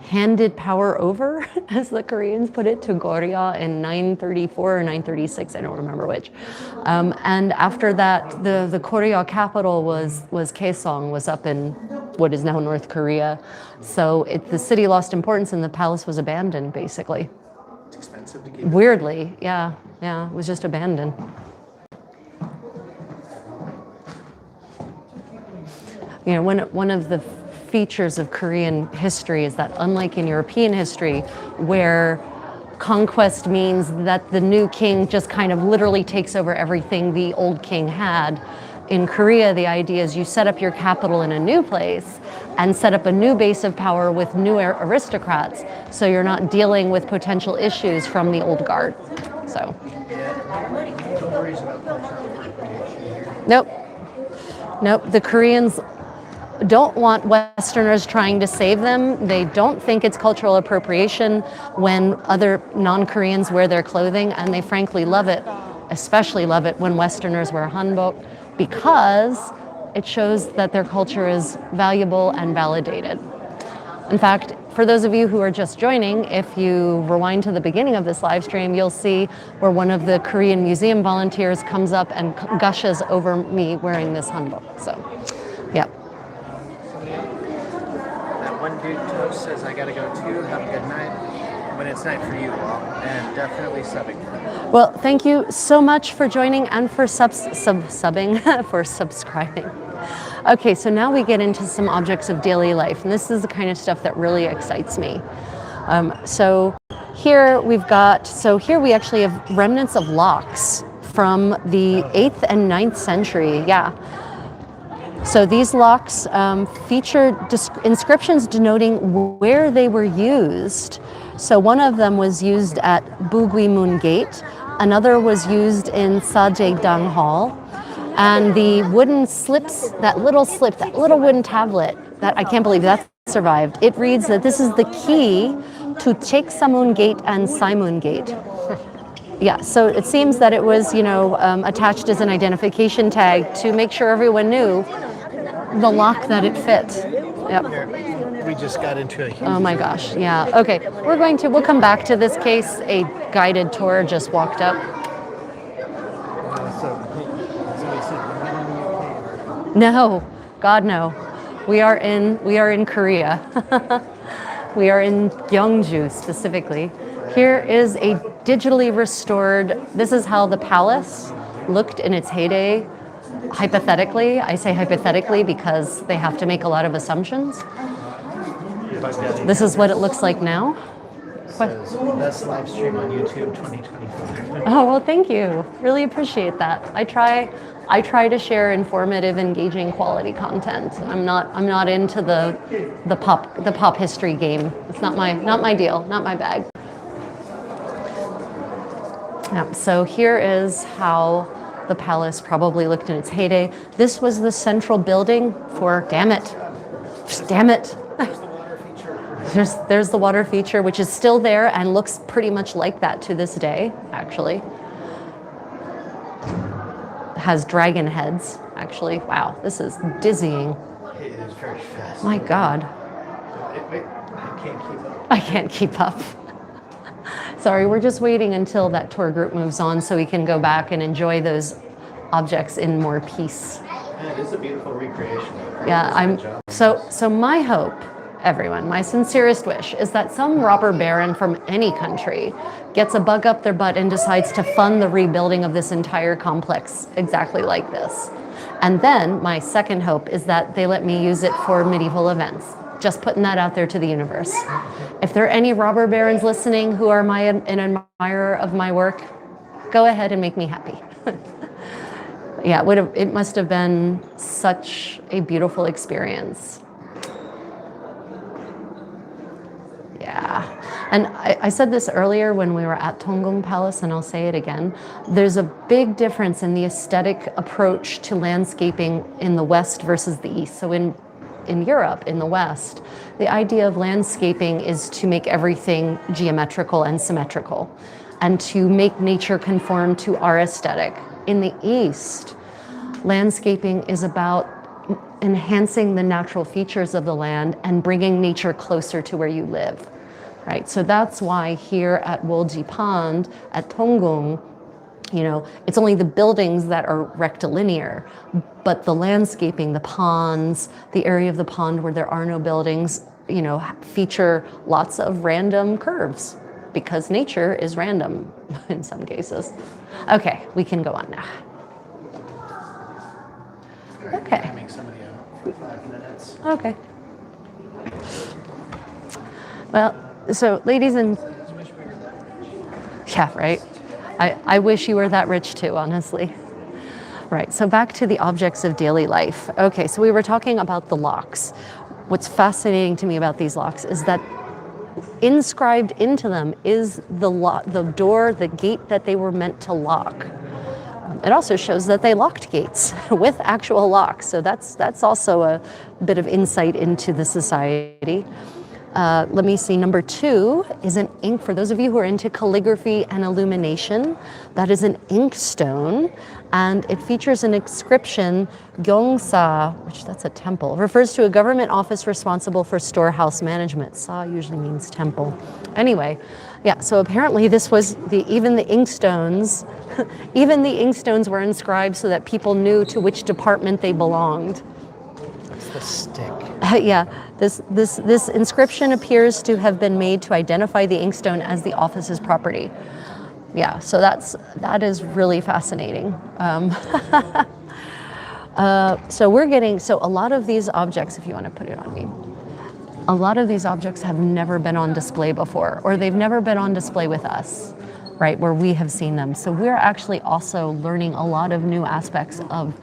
handed power over, as the Koreans put it, to Goryeo in 934 or 936, I don't remember which. And after that, the Goryeo capital was Kaesong, was up in what is now North Korea. So the city lost importance and the palace was abandoned, basically. It's expensive to keep it. Weirdly, yeah, it was just abandoned. You know, one of the features of Korean history is that, unlike in European history, where conquest means that the new king just kind of literally takes over everything the old king had, in Korea the idea is you set up your capital in a new place and set up a new base of power with new aristocrats, so you're not dealing with potential issues from the old guard. So, No worries about cultural appropriation here. Nope. The Koreans don't want Westerners trying to save them. They don't think it's cultural appropriation when other non-Koreans wear their clothing, and they frankly love it, especially love it when Westerners wear hanbok, because it shows that their culture is valuable and validated. In fact, for those of you who are just joining, if you rewind to the beginning of this live stream, you'll see where one of the Korean museum volunteers comes up and gushes over me wearing this hanbok. So, yeah. That one dude toast says, I gotta go too. Have a good night. When it's night for you all, and definitely subbing. Well, thank you so much for joining and for subbing, for subscribing. Okay, so now we get into some objects of daily life, and this is the kind of stuff that really excites me. So here we actually have remnants of locks from the 8th and 9th century, yeah. So these locks feature inscriptions denoting where they were used. So one of them was used at Bugwimun Gate, another was used in Sajae-dang Hall, and the wooden slips, that little wooden tablet, that I can't believe that survived. It reads that this is the key to Cheksamun Gate and Saimun Gate. Yeah, so it seems that it was, attached as an identification tag to make sure everyone knew the lock that it fit. Yep. We just got into a huge... Oh my gosh, yeah. Okay, we'll come back to this case. A guided tour just walked up. No, God no. We are in Korea. We are in Gyeongju specifically. Here is a digitally restored, this is how the palace looked in its heyday. Hypothetically, I say hypothetically because they have to make a lot of assumptions. This is what it looks like now. Says, best live stream on YouTube 2024. Oh, well, thank you. Really appreciate that. I try to share informative, engaging, quality content. I'm not into the pop history game. It's not my deal, not my bag. Yeah, so here is how the palace probably looked in its heyday. This was the central building for, damn it. There's the water feature, which is still there and looks pretty much like that to this day, actually. Has dragon heads, actually. Wow, this is dizzying. It is very fast. My God. Wait, I can't keep up. I can't keep up. Sorry, we're just waiting until that tour group moves on so we can go back and enjoy those objects in more peace. Yeah, it is a beautiful recreation. Yeah, so my hope, everyone, my sincerest wish is that some robber baron from any country gets a bug up their butt and decides to fund the rebuilding of this entire complex exactly like this. And then my second hope is that they let me use it for medieval events. Just putting that out there to the universe. If there are any robber barons listening who are an admirer of my work, go ahead and make me happy. Yeah, it must have been such a beautiful experience. Yeah. And I said this earlier when we were at Tonggung Palace, and I'll say it again. There's a big difference in the aesthetic approach to landscaping in the West versus the East. So in Europe, in the West, the idea of landscaping is to make everything geometrical and symmetrical and to make nature conform to our aesthetic. In the East, landscaping is about enhancing the natural features of the land and bringing nature closer to where you live, right? So that's why here at Wolji Pond, at Tonggung, it's only the buildings that are rectilinear, but the landscaping, the ponds, the area of the pond where there are no buildings, feature lots of random curves because nature is random in some cases. Okay, we can go on now. Okay. Timing somebody out for 5 minutes. Okay. Well, so ladies and yeah, right. I wish you were that rich too, honestly. Right, so back to the objects of daily life. Okay, so we were talking about the locks. What's fascinating to me about these locks is that inscribed into them is the door, the gate that they were meant to lock. It also shows that they locked gates with actual locks. So that's also a bit of insight into the society. Let me see, number 2 is an ink. For those of you who are into calligraphy and illumination, that is an ink stone, and it features an inscription, Gyeongsa, which that's a temple, refers to a government office responsible for storehouse management. Sa usually means temple. Anyway, yeah, so apparently this was even the ink stones, even the ink stones were inscribed so that people knew to which department they belonged. It's the stick. Yeah, this inscription appears to have been made to identify the inkstone as the office's property. Yeah, so that is really fascinating. So a lot of these objects, if you want to put it on me, a lot of these objects have never been on display before, or they've never been on display with us, right, where we have seen them. So we're actually also learning a lot of new aspects of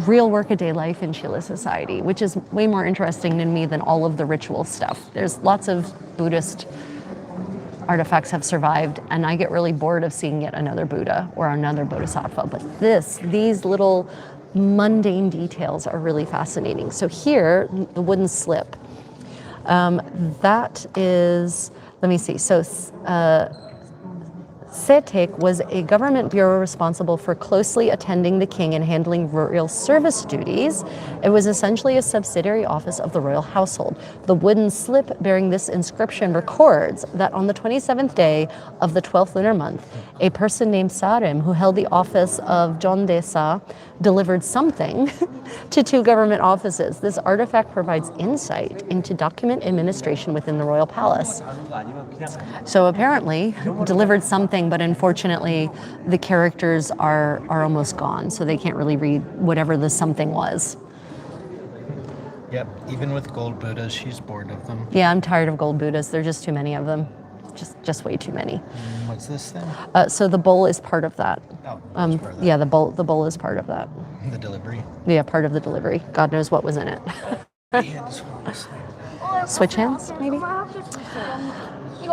real workaday life in Chile society, which is way more interesting to me than all of the ritual stuff. There's lots of Buddhist artifacts have survived, and I get really bored of seeing yet another Buddha or another Bodhisattva. But these little mundane details are really fascinating. So here, the wooden slip. That is, let me see. So Setek was a government bureau responsible for closely attending the king and handling royal service duties. It was essentially a subsidiary office of the royal household. The wooden slip bearing this inscription records that on the 27th day of the 12th lunar month, a person named Sarim, who held the office of Contessa, delivered something to 2 government offices. This artifact provides insight into document administration within the royal palace. So apparently, delivered something, but unfortunately, the characters are almost gone, so they can't really read whatever the something was. Yep, even with gold Buddhas, she's bored of them. Yeah, I'm tired of gold Buddhas. There's just too many of them. Just way too many. What's this then? So the bowl is part of that. Oh, part of that. Yeah, the bowl is part of that. The delivery. Yeah, part of the delivery. God knows what was in it. Switch hands, maybe?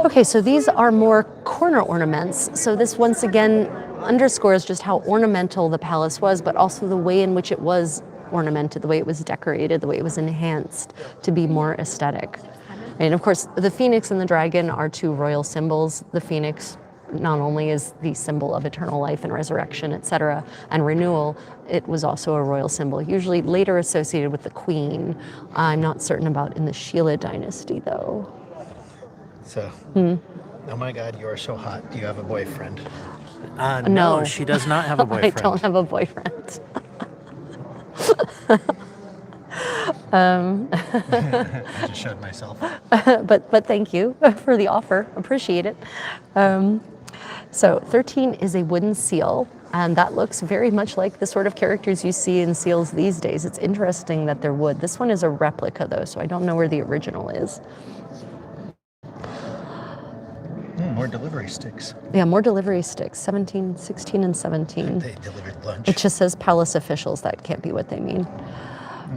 Okay, so these are more corner ornaments. So this once again underscores just how ornamental the palace was, but also the way in which it was ornamented, the way it was decorated, the way it was enhanced to be more aesthetic. And of course, the phoenix and the dragon are 2 royal symbols. The phoenix not only is the symbol of eternal life and resurrection, etc., and renewal, it was also a royal symbol, usually later associated with the queen. I'm not certain about in the Shilla dynasty, though. So, oh my God, you are so hot. Do you have a boyfriend? No, No. she does not have a I boyfriend. don't have a boyfriend. I just showed myself. But thank you for the offer. Appreciate it. So 13 is a wooden seal, and that looks very much like the sort of characters you see in seals these days. It's interesting that they're wood. This one is a replica, though, so I don't know where the original is. More delivery sticks. Yeah, more delivery sticks, 17, 16, and 17. They delivered lunch. It just says palace officials. That can't be what they mean.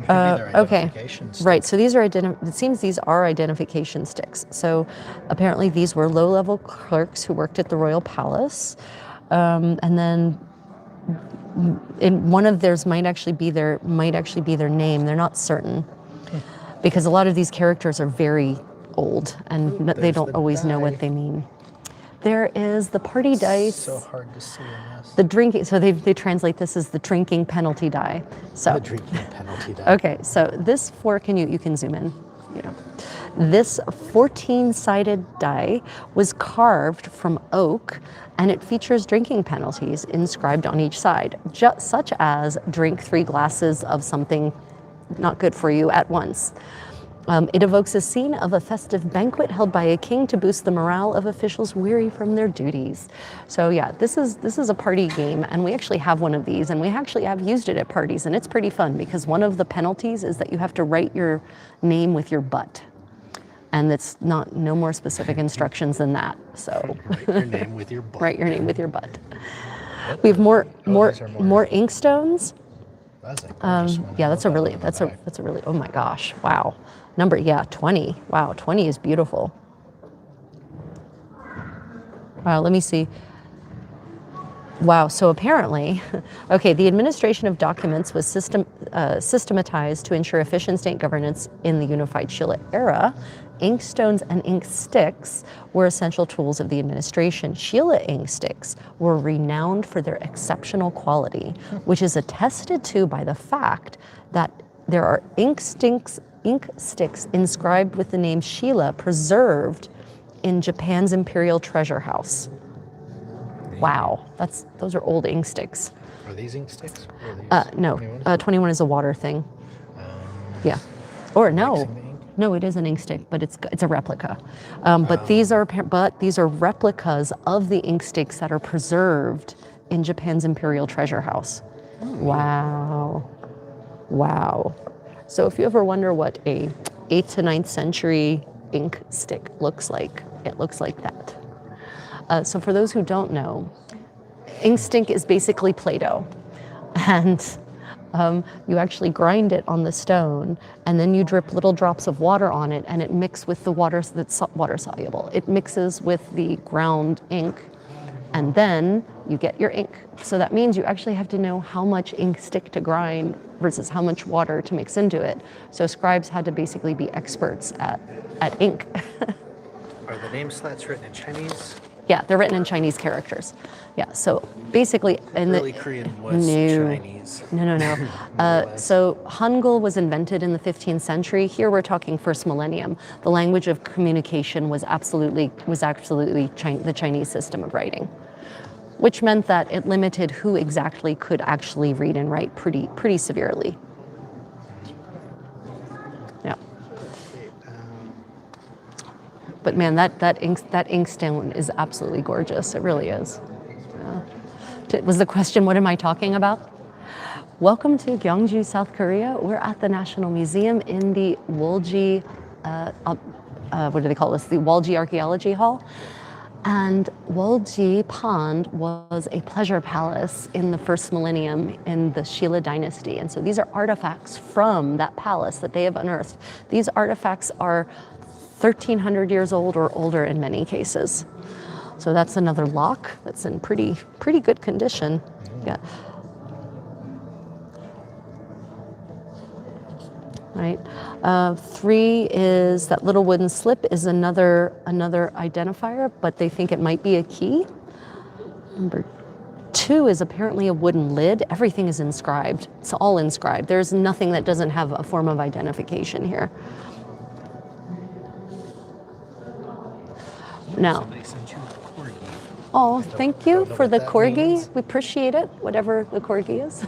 Could be their Okay, identification stick. right. So these are it seems these are identification sticks. So apparently these were low-level clerks who worked at the royal palace, and then in one of theirs might actually be their name. They're not certain because a lot of these characters are very old and they there's don't the always know die. what they mean. There is the party dice. So hard to see in this. The drinking, so they translate this as the drinking penalty die. So The drinking penalty die. okay, so this fork, and you can zoom in. You know, this 14-sided die was carved from oak, and it features drinking penalties inscribed on each side, such as drink 3 glasses of something not good for you at once. It evokes a scene of a festive banquet held by a king to boost the morale of officials weary from their duties. So yeah, this is a party game, and we actually have one of these, and we actually have used it at parties, and it's pretty fun because one of the penalties is that you have to write your name with your butt, and it's no more specific instructions than that. So Write your name with your butt. write your name with your butt. We have more ink stones. That's a gorgeous one. Yeah, I that's a love really, that one. that's a really, oh my gosh, wow. 20. Wow, 20 is beautiful. Wow, let me see. Wow, so apparently, okay, the administration of documents was systematized to ensure efficient state governance in the unified Shilla era. Ink stones and ink sticks were essential tools of the administration. Shilla ink sticks were renowned for their exceptional quality, which is attested to by the fact that there are ink sticks inscribed with the name Shilla preserved in Japan's Imperial Treasure House. Wow, those are old ink sticks. Are these ink sticks? Or are these No, 21? 21 is a water thing. Yeah, or no, Mixing the ink? no, it is an ink stick, but it's a replica. But these are replicas of the ink sticks that are preserved in Japan's Imperial Treasure House. Wow, wow. So if you ever wonder what a 8th to 9th century ink stick looks like, it looks like that. So for those who don't know, ink stick is basically Play-Doh. And you actually grind it on the stone, and then you drip little drops of water on it, and it mixes with the water that's water soluble. It mixes with the ground ink, and then you get your ink. So that means you actually have to know how much ink stick to grind versus how much water to mix into it. So scribes had to basically be experts at ink. Are the name slats written in Chinese? Yeah, they're written in Chinese characters. Yeah, so basically, Early Korean was Chinese. No. So Hangul was invented in the 15th century. Here we're talking first millennium. The language of communication was absolutely the Chinese system of writing, which meant that it limited who exactly could actually read and write pretty severely. Yeah. But man, that ink stone is absolutely gorgeous. It really is. Yeah. Was the question, what am I talking about? Welcome to Gyeongju, South Korea. We're at the National Museum in the Wolji, what do they call this? The Wolji Archaeology Hall. And Wolji Pond was a pleasure palace in the first millennium in the Shilla dynasty. And so these are artifacts from that palace that they have unearthed. These artifacts are 1,300 years old or older in many cases. So that's another lock that's in pretty good condition. Yeah. Right. 3 is that little wooden slip is another identifier, but they think it might be a key. Number 2 is apparently a wooden lid. Everything is inscribed. It's all inscribed. There's nothing that doesn't have a form of identification here. Now, Somebody sent you a corgi. oh, thank you know for what the that corgi. means. We appreciate it, whatever the corgi is.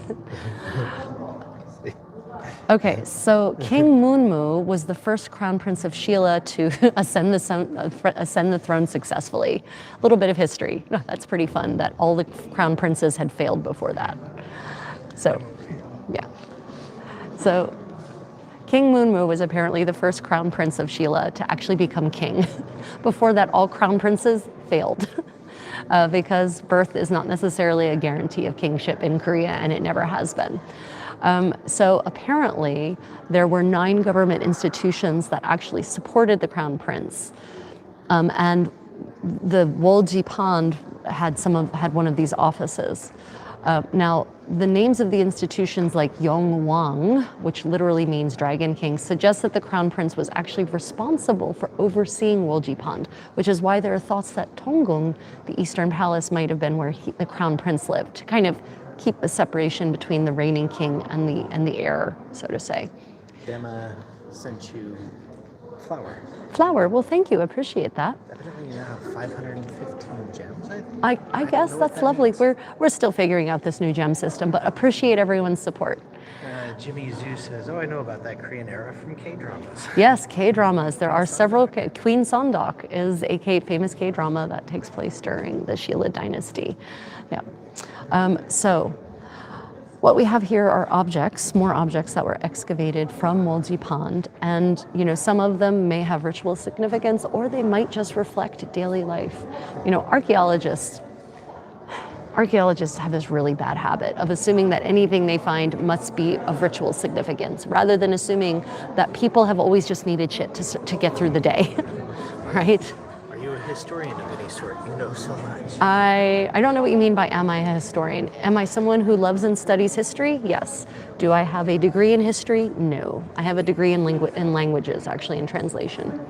Okay, so King Munmu was the first crown prince of Shilla to ascend the throne successfully. A little bit of history. That's pretty fun that all the crown princes had failed before that. So, yeah. So, King Munmu was apparently the first crown prince of Shilla to actually become king. Before that, all crown princes failed because birth is not necessarily a guarantee of kingship in Korea, and it never has been. So apparently, there were 9 government institutions that actually supported the crown prince, and the Wolji Pond had one of these offices. Now, the names of the institutions like Yongwang, which literally means Dragon King, suggest that the Crown Prince was actually responsible for overseeing Wolji Pond, which is why there are thoughts that Tonggung, the Eastern Palace, might have been where the Crown Prince lived, to kind of keep a separation between the reigning king and the heir, so to say. Emma sent you flour. Flower, well, thank you, appreciate that. Evidently you have 515 gems, I think. I guess that's lovely. Means. We're still figuring out this new gem system, but appreciate everyone's support. Jimmy Zhu says, oh, I know about that Korean era from K-dramas. Yes, K-dramas. There are several. Queen Sondok is a famous K-drama that takes place during the Shilla dynasty. Yeah. So what we have here are objects, more objects that were excavated from Wolji Pond, and some of them may have ritual significance, or they might just reflect daily life. Archaeologists have this really bad habit of assuming that anything they find must be of ritual significance, rather than assuming that people have always just needed shit to get through the day, right? Are you a historian of any sort? You know so much. I don't know what you mean by am I a historian. Am I someone who loves and studies history? Yes. Do I have a degree in history? No. I have a degree in languages, actually, in translation.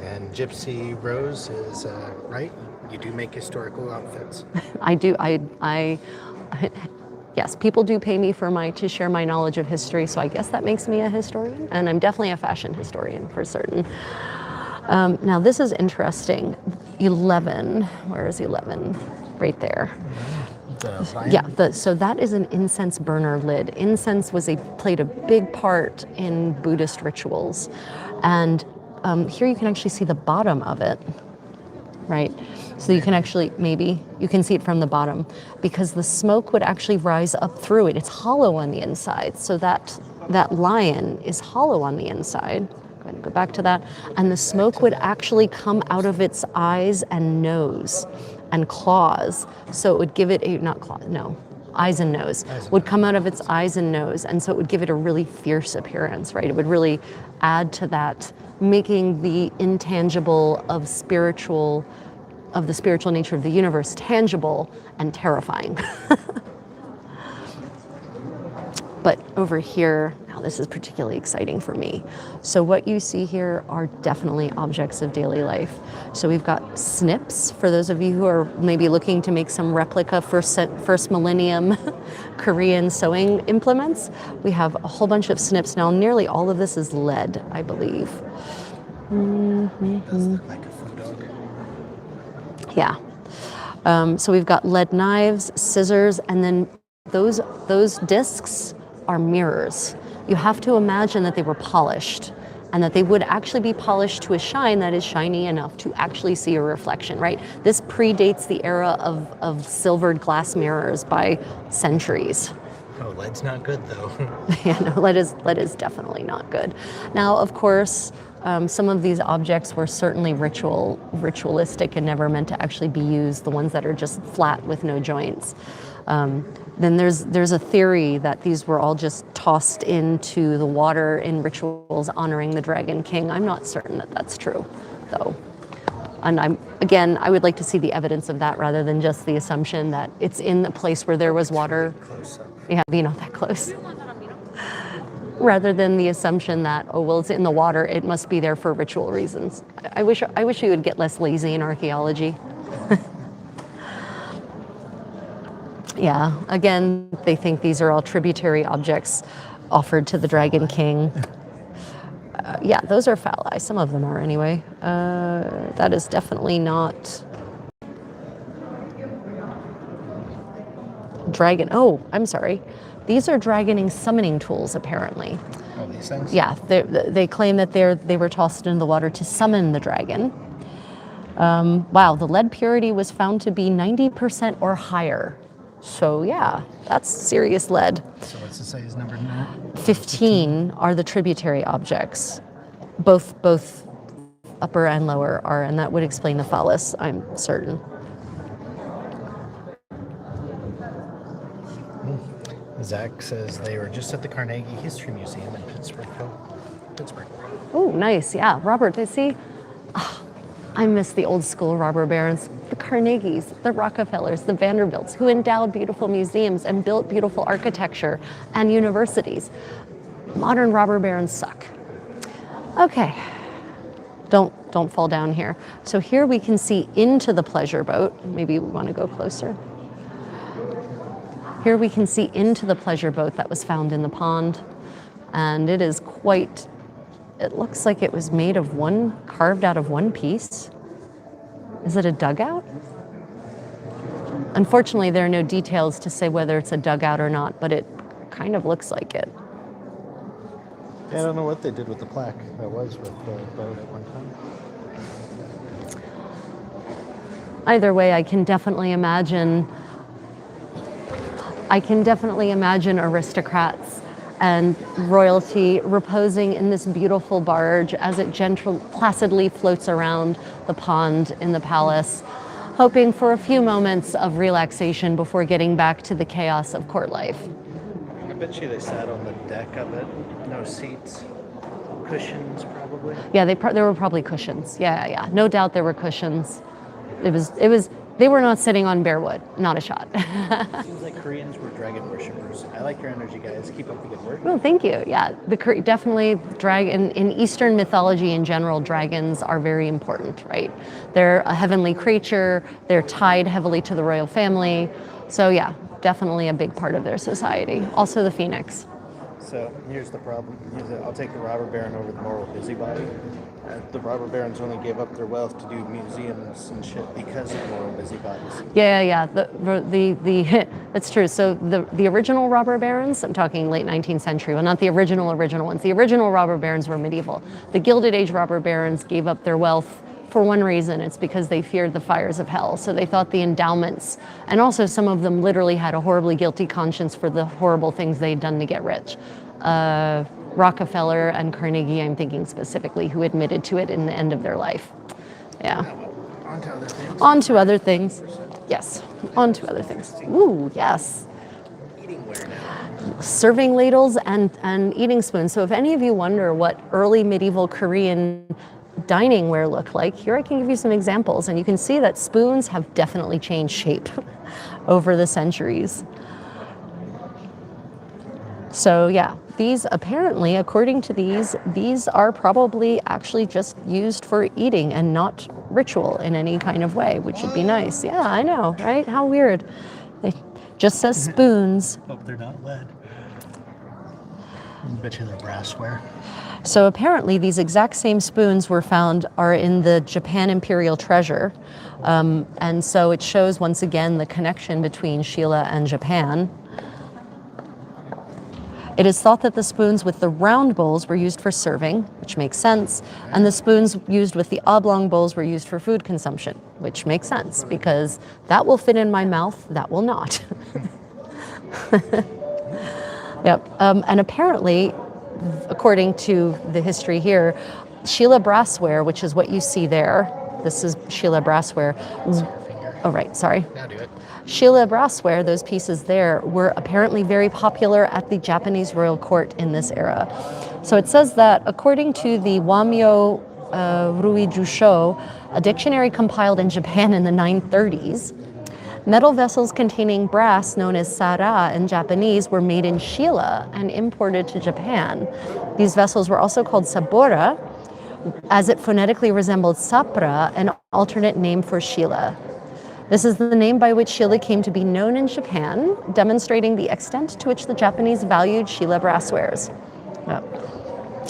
And Gypsy Rose is right. You do make historical outfits. I do. Yes, people do pay me to share my knowledge of history, so I guess that makes me a historian, and I'm definitely a fashion historian for certain. Now this is interesting. 11. Where is 11? Right there. Yeah. So that is an incense burner lid. Incense played a big part in Buddhist rituals, and here you can actually see the bottom of it. Right? So you can actually, you can see it from the bottom, because the smoke would actually rise up through it. It's hollow on the inside, so that lion is hollow on the inside. Go ahead and go back to that. And the smoke would actually come out of its eyes and nose and claws. So it would give it eyes and nose would come out of its eyes and nose. And so it would give it a really fierce appearance, right? It would really add to that, making the intangible of the spiritual nature of the universe tangible and terrifying. But over here, now this is particularly exciting for me. So what you see here are definitely objects of daily life. So we've got snips, for those of you who are maybe looking to make some replica first millennium Korean sewing implements. We have a whole bunch of snips. Now nearly all of this is lead, I believe. It does look like a food dog. Yeah. So we've got lead knives, scissors, and then those discs are mirrors. You have to imagine that they were polished, and that they would actually be polished to a shine that is shiny enough to actually see a reflection, right? This predates the era of silvered glass mirrors by centuries. Oh, lead's not good though. Yeah, no, lead is definitely not good. Now, of course, some of these objects were certainly ritualistic and never meant to actually be used, the ones that are just flat with no joints. Then there's a theory that these were all just tossed into the water in rituals honoring the Dragon King. I'm not certain that that's true, though. And I would like to see the evidence of that rather than just the assumption that it's in a place where there was water. Yeah, not that close. Rather than the assumption that, oh, well, it's in the water, it must be there for ritual reasons. I wish we would get less lazy in archaeology. Yeah, again, they think these are all tributary objects offered to the Dragon King. Yeah, those are phalli. Some of them are anyway. That is definitely not dragon. Oh, I'm sorry. These are dragoning summoning tools, apparently. Oh, these things? Yeah, they claim that they were tossed into the water to summon the dragon. Wow, the lead purity was found to be 90% or higher. So yeah, that's serious lead. So what's the size number now? 15 are the tributary objects. Both upper and lower are, and that would explain the phallus, I'm certain. Zach says they were just at the Carnegie History Museum in Pittsburgh. Pittsburgh. Oh, nice. Yeah, Robert, I see. I miss the old school robber barons, the Carnegies, the Rockefellers, the Vanderbilts, who endowed beautiful museums and built beautiful architecture and universities. Modern robber barons suck. Okay, don't fall down here. So here we can see into the pleasure boat. Maybe we want to go closer. Here we can see into the pleasure boat that was found in the pond. And it is quite, it looks like it was made of carved out of one piece. Is it a dugout? Unfortunately, there are no details to say whether it's a dugout or not, but it kind of looks like it. Yeah, I don't know what they did with the plaque that was with the boat at one time. Either way, I can definitely imagine aristocrats and royalty reposing in this beautiful barge as it placidly floats around the pond in the palace, hoping for a few moments of relaxation before getting back to the chaos of court life. I bet you they sat on the deck of it. No seats. Cushions, probably. Yeah, there were probably cushions. Yeah. No doubt there were cushions. They were not sitting on bare wood. Not a shot. Seems like Koreans were dragon worshippers. I like your energy, guys. Keep up the good work. Well, thank you. Yeah, definitely in Eastern mythology in general, dragons are very important, right? They're a heavenly creature. They're tied heavily to the royal family. So yeah, definitely a big part of their society. Also the phoenix. So here's the problem. I'll take the robber baron over the moral busybody. The robber barons only gave up their wealth to do museums and shit because of moral busybodies. Yeah. That's true. So the original robber barons, I'm talking late 19th century, well, not the original ones. The original robber barons were medieval. The Gilded Age robber barons gave up their wealth for one reason. It's because they feared the fires of hell. So they thought the endowments, and also some of them literally had a horribly guilty conscience for the horrible things they'd done to get rich. Rockefeller and Carnegie, I'm thinking specifically, who admitted to it in the end of their life. Yeah. On to other things. Yes. On to other things. Ooh, yes. Serving ladles and eating spoons. So if any of you wonder what early medieval Korean dining ware looked like, here I can give you some examples, and you can see that spoons have definitely changed shape over the centuries. So yeah, these apparently, according to these are probably actually just used for eating and not ritual in any kind of way, which would be nice. Yeah, I know, right? How weird. It just says spoons. Hope they're not lead. I bet you they're brassware. So apparently these exact same spoons are in the Japan Imperial Treasure. And so it shows once again the connection between Sheila and Japan. It is thought that the spoons with the round bowls were used for serving, which makes sense, and the spoons used with the oblong bowls were used for food consumption, which makes sense, because that will fit in my mouth, that will not. Yep, and apparently, according to the history here, Sheila brassware, which is what you see there, this is Sheila brassware. Oh, right, sorry. Now do it. Sheila brassware, those pieces there, were apparently very popular at the Japanese royal court in this era. So it says that according to the Wamyo Ruijusho, a dictionary compiled in Japan in the 930s, metal vessels containing brass, known as sara in Japanese, were made in Sheila and imported to Japan. These vessels were also called sabora, as it phonetically resembled sapra, an alternate name for Sheila. This is the name by which Sheila came to be known in Japan, demonstrating the extent to which the Japanese valued Sheila brasswares.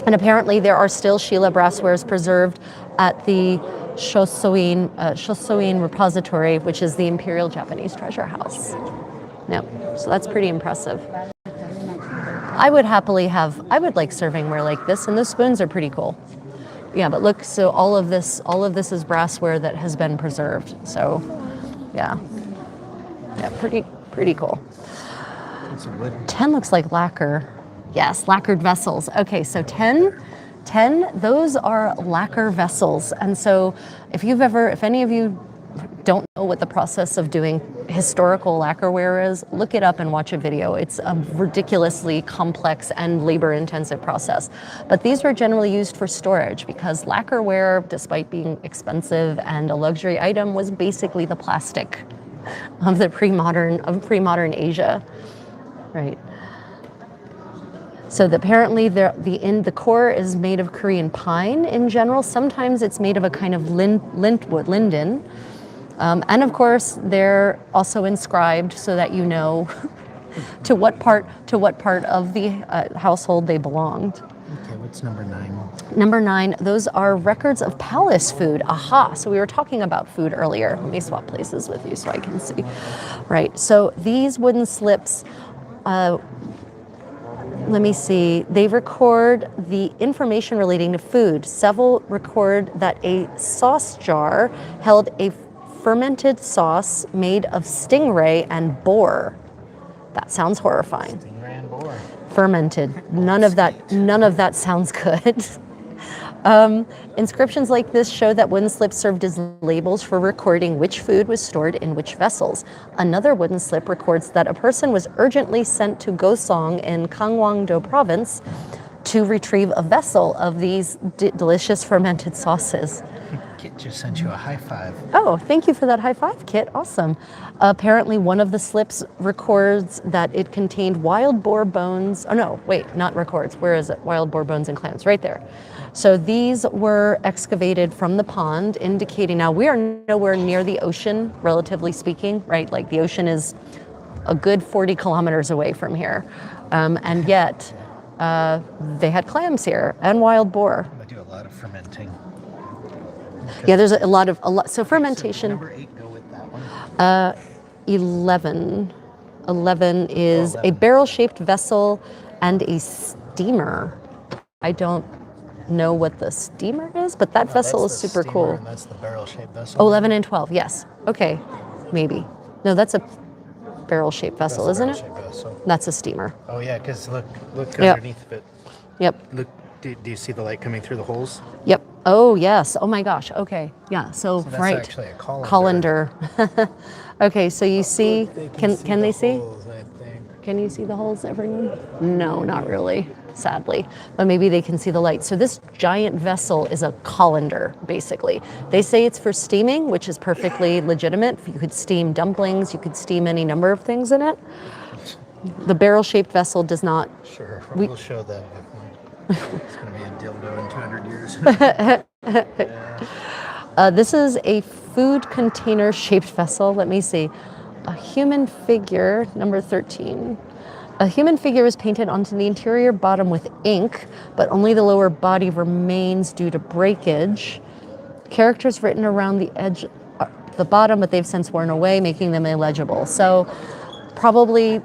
And apparently there are still Sheila brasswares preserved at the Shosoin Repository, which is the Imperial Japanese Treasure House. So that's pretty impressive. I would like servingware like this, and those spoons are pretty cool. Yeah, but look, so all of this is brassware that has been preserved. So yeah, pretty cool. 10 looks like lacquer. Yes, lacquered vessels. Okay, so 10, those are lacquer vessels. And so if any of you don't know what the process of doing historical lacquerware is, look it up and watch a video. It's a ridiculously complex and labor-intensive process. But these were generally used for storage because lacquerware, despite being expensive and a luxury item, was basically the plastic of the pre-modern Asia, right? So apparently the core is made of Korean pine in general. Sometimes it's made of a kind of linden. And of course, they're also inscribed so that you know to what part of the household they belonged. Okay, what's number 9? Number 9, those are records of palace food. Aha, so we were talking about food earlier. Let me swap places with you so I can see. Right, so these wooden slips, let me see, they record the information relating to food. Several record that a sauce jar held a fermented sauce made of stingray and boar. That sounds horrifying. Stingray and boar. Fermented. None of that sounds good. Inscriptions like this show that wooden slips served as labels for recording which food was stored in which vessels. Another wooden slip records that a person was urgently sent to Gosong in Gangwon-do province to retrieve a vessel of these delicious fermented sauces. Kit just sent you a high five. Oh, thank you for that high five, Kit. Awesome. Apparently, one of the slips records that it contained wild boar bones. Oh, no, wait, not records. Where is it? Wild boar bones and clams, right there. So these were excavated from the pond, indicating now we are nowhere near the ocean, relatively speaking, right? Like the ocean is a good 40 kilometers away from here. And yet, they had clams here and wild boar. I do a lot of fermenting. Yeah, there's a lot. So fermentation. Number 8, go with that one. 11. 11 is a barrel-shaped vessel and a steamer. I don't know what the steamer is, but that vessel is super cool. And that's the barrel-shaped vessel. Oh, 11 and 12, yes. Okay, maybe. No, that's a barrel-shaped vessel, isn't it? Vessel. That's a steamer. Oh yeah, because look Yep. underneath of it. Yep. Look, do you see the light coming through the holes? Yep. Oh, yes. Oh my gosh. Okay. Yeah. So that's right. actually a colander. Okay. So you see? Can they see? Holes, I think. Can you see the holes, everyone? No, not really, sadly. But maybe they can see the light. So this giant vessel is a colander, basically. They say it's for steaming, which is perfectly legitimate. You could steam dumplings. You could steam any number of things in it. The barrel-shaped vessel does not. Sure. We'll show that. It's going to be a dildo in 200 years. This is a food container-shaped vessel. Let me see. A human figure, number 13. A human figure was painted onto the interior bottom with ink, but only the lower body remains due to breakage. Characters written around the edge, the bottom, but they've since worn away, making them illegible. So probably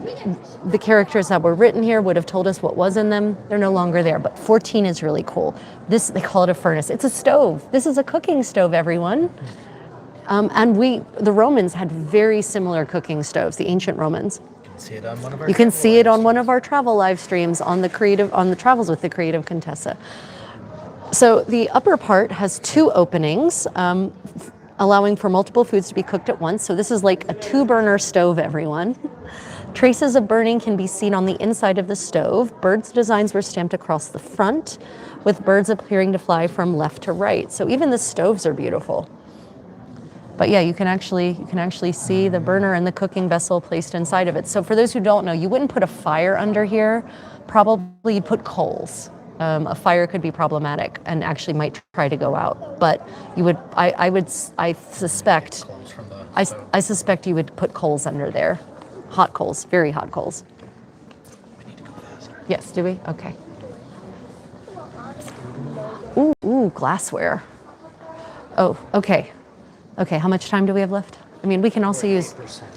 the characters that were written here would have told us what was in them. They're no longer there, but 14 is really cool. This, they call it a furnace. It's a stove. This is a cooking stove, everyone. And the Romans had very similar cooking stoves, the ancient Romans. You can see it on one of our travel live streams on the Travels with the Creative Contessa. So the upper part has 2 openings, allowing for multiple foods to be cooked at once. So this is like a 2-burner stove, everyone. Traces of burning can be seen on the inside of the stove. Birds' designs were stamped across the front, with birds appearing to fly from left to right. So even the stoves are beautiful. But yeah, you can actually see the burner and the cooking vessel placed inside of it. So for those who don't know, you wouldn't put a fire under here. Probably you'd put coals. A fire could be problematic and actually might try to go out. But you would, I suspect you would put coals under there. Hot coals, very hot coals. We need to go faster. Yes, do we? Okay. Ooh, glassware. Oh, okay. Okay, how much time do we have left? I mean, we can also use,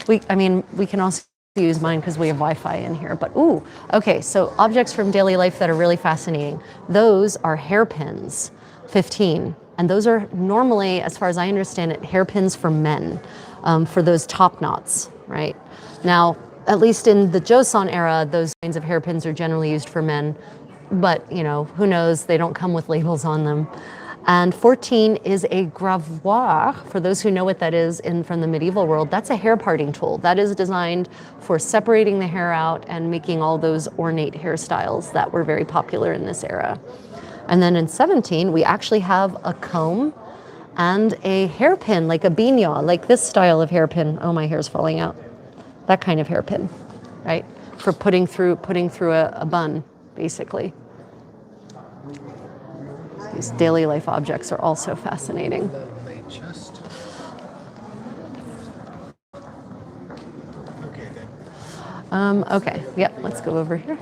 we can also use mine because we have Wi-Fi in here, but ooh, okay, so objects from daily life that are really fascinating. Those are hairpins, 15. And those are normally, as far as I understand it, hairpins for men, for those top knots, right? Now, at least in the Joseon era, those kinds of hairpins are generally used for men, but you know, who knows, they don't come with labels on them. And 14 is a gravois. For those who know what that is from the medieval world, that's a hair parting tool. That is designed for separating the hair out and making all those ornate hairstyles that were very popular in this era. And then in 17, we actually have a comb and a hairpin, like a bignon, like this style of hairpin. Oh, my hair's falling out. That kind of hairpin, right? For putting through a bun, basically. These daily life objects are also fascinating. Okay, good. Okay, yep, let's go over here.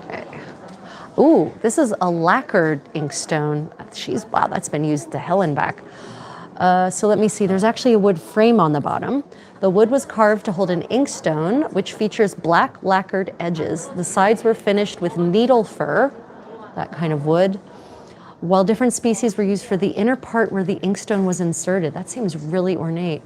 Okay. Ooh, this is a lacquered inkstone. Wow, that's been used to hell and back. So let me see, there's actually a wood frame on the bottom. The wood was carved to hold an inkstone, which features black lacquered edges. The sides were finished with needle fir, that kind of wood, while different species were used for the inner part where the inkstone was inserted. That seems really ornate.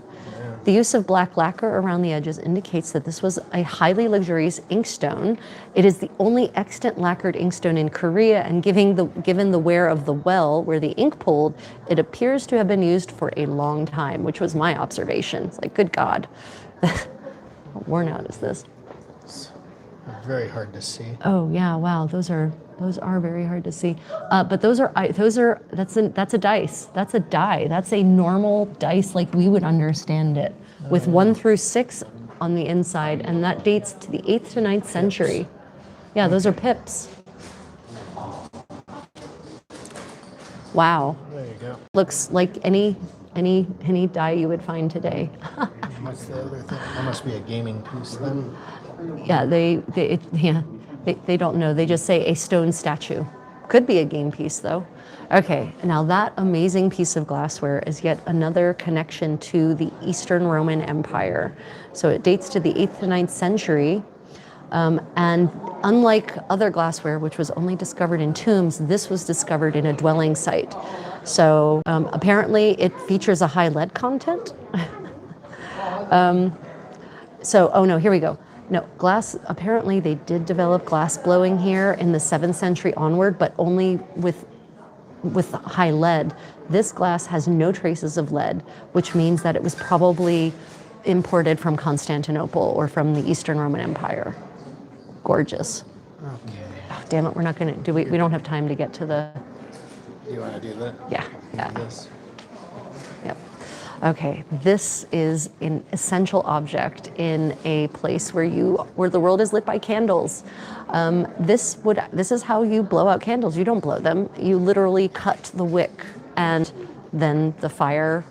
The use of black lacquer around the edges indicates that this was a highly luxurious inkstone. It is the only extant lacquered inkstone in Korea, and given the wear of the well where the ink pooled, it appears to have been used for a long time, which was my observation. It's like, good God, how worn out is this? It's very hard to see. Oh yeah, wow, those are very hard to see. But that's a dice. That's a die. That's a normal dice like we would understand it, with 1 through 6 on the inside, and that dates to the 8th to 9th century. Yeah, those are pips. Wow. There you go. Looks like any die you would find today. What's the other thing? That must be a gaming piece then. Yeah, they don't know. They just say a stone statue. Could be a game piece though. Okay, now that amazing piece of glassware is yet another connection to the Eastern Roman Empire. So it dates to the 8th to 9th century. And unlike other glassware, which was only discovered in tombs, this was discovered in a dwelling site. So apparently it features a high lead content. Oh no, here we go. No, glass, apparently they did develop glass blowing here in the 7th century onward, but only with high lead. This glass has no traces of lead, which means that it was probably imported from Constantinople or from the Eastern Roman Empire. Gorgeous. Okay. Oh, damn it, we're not gonna do we don't have time to get to the. You want to do that? Yeah. This. Yep. Okay, this is an essential object in a place where the world is lit by candles. This is how you blow out candles. You don't blow them. You literally cut the wick, and then the fire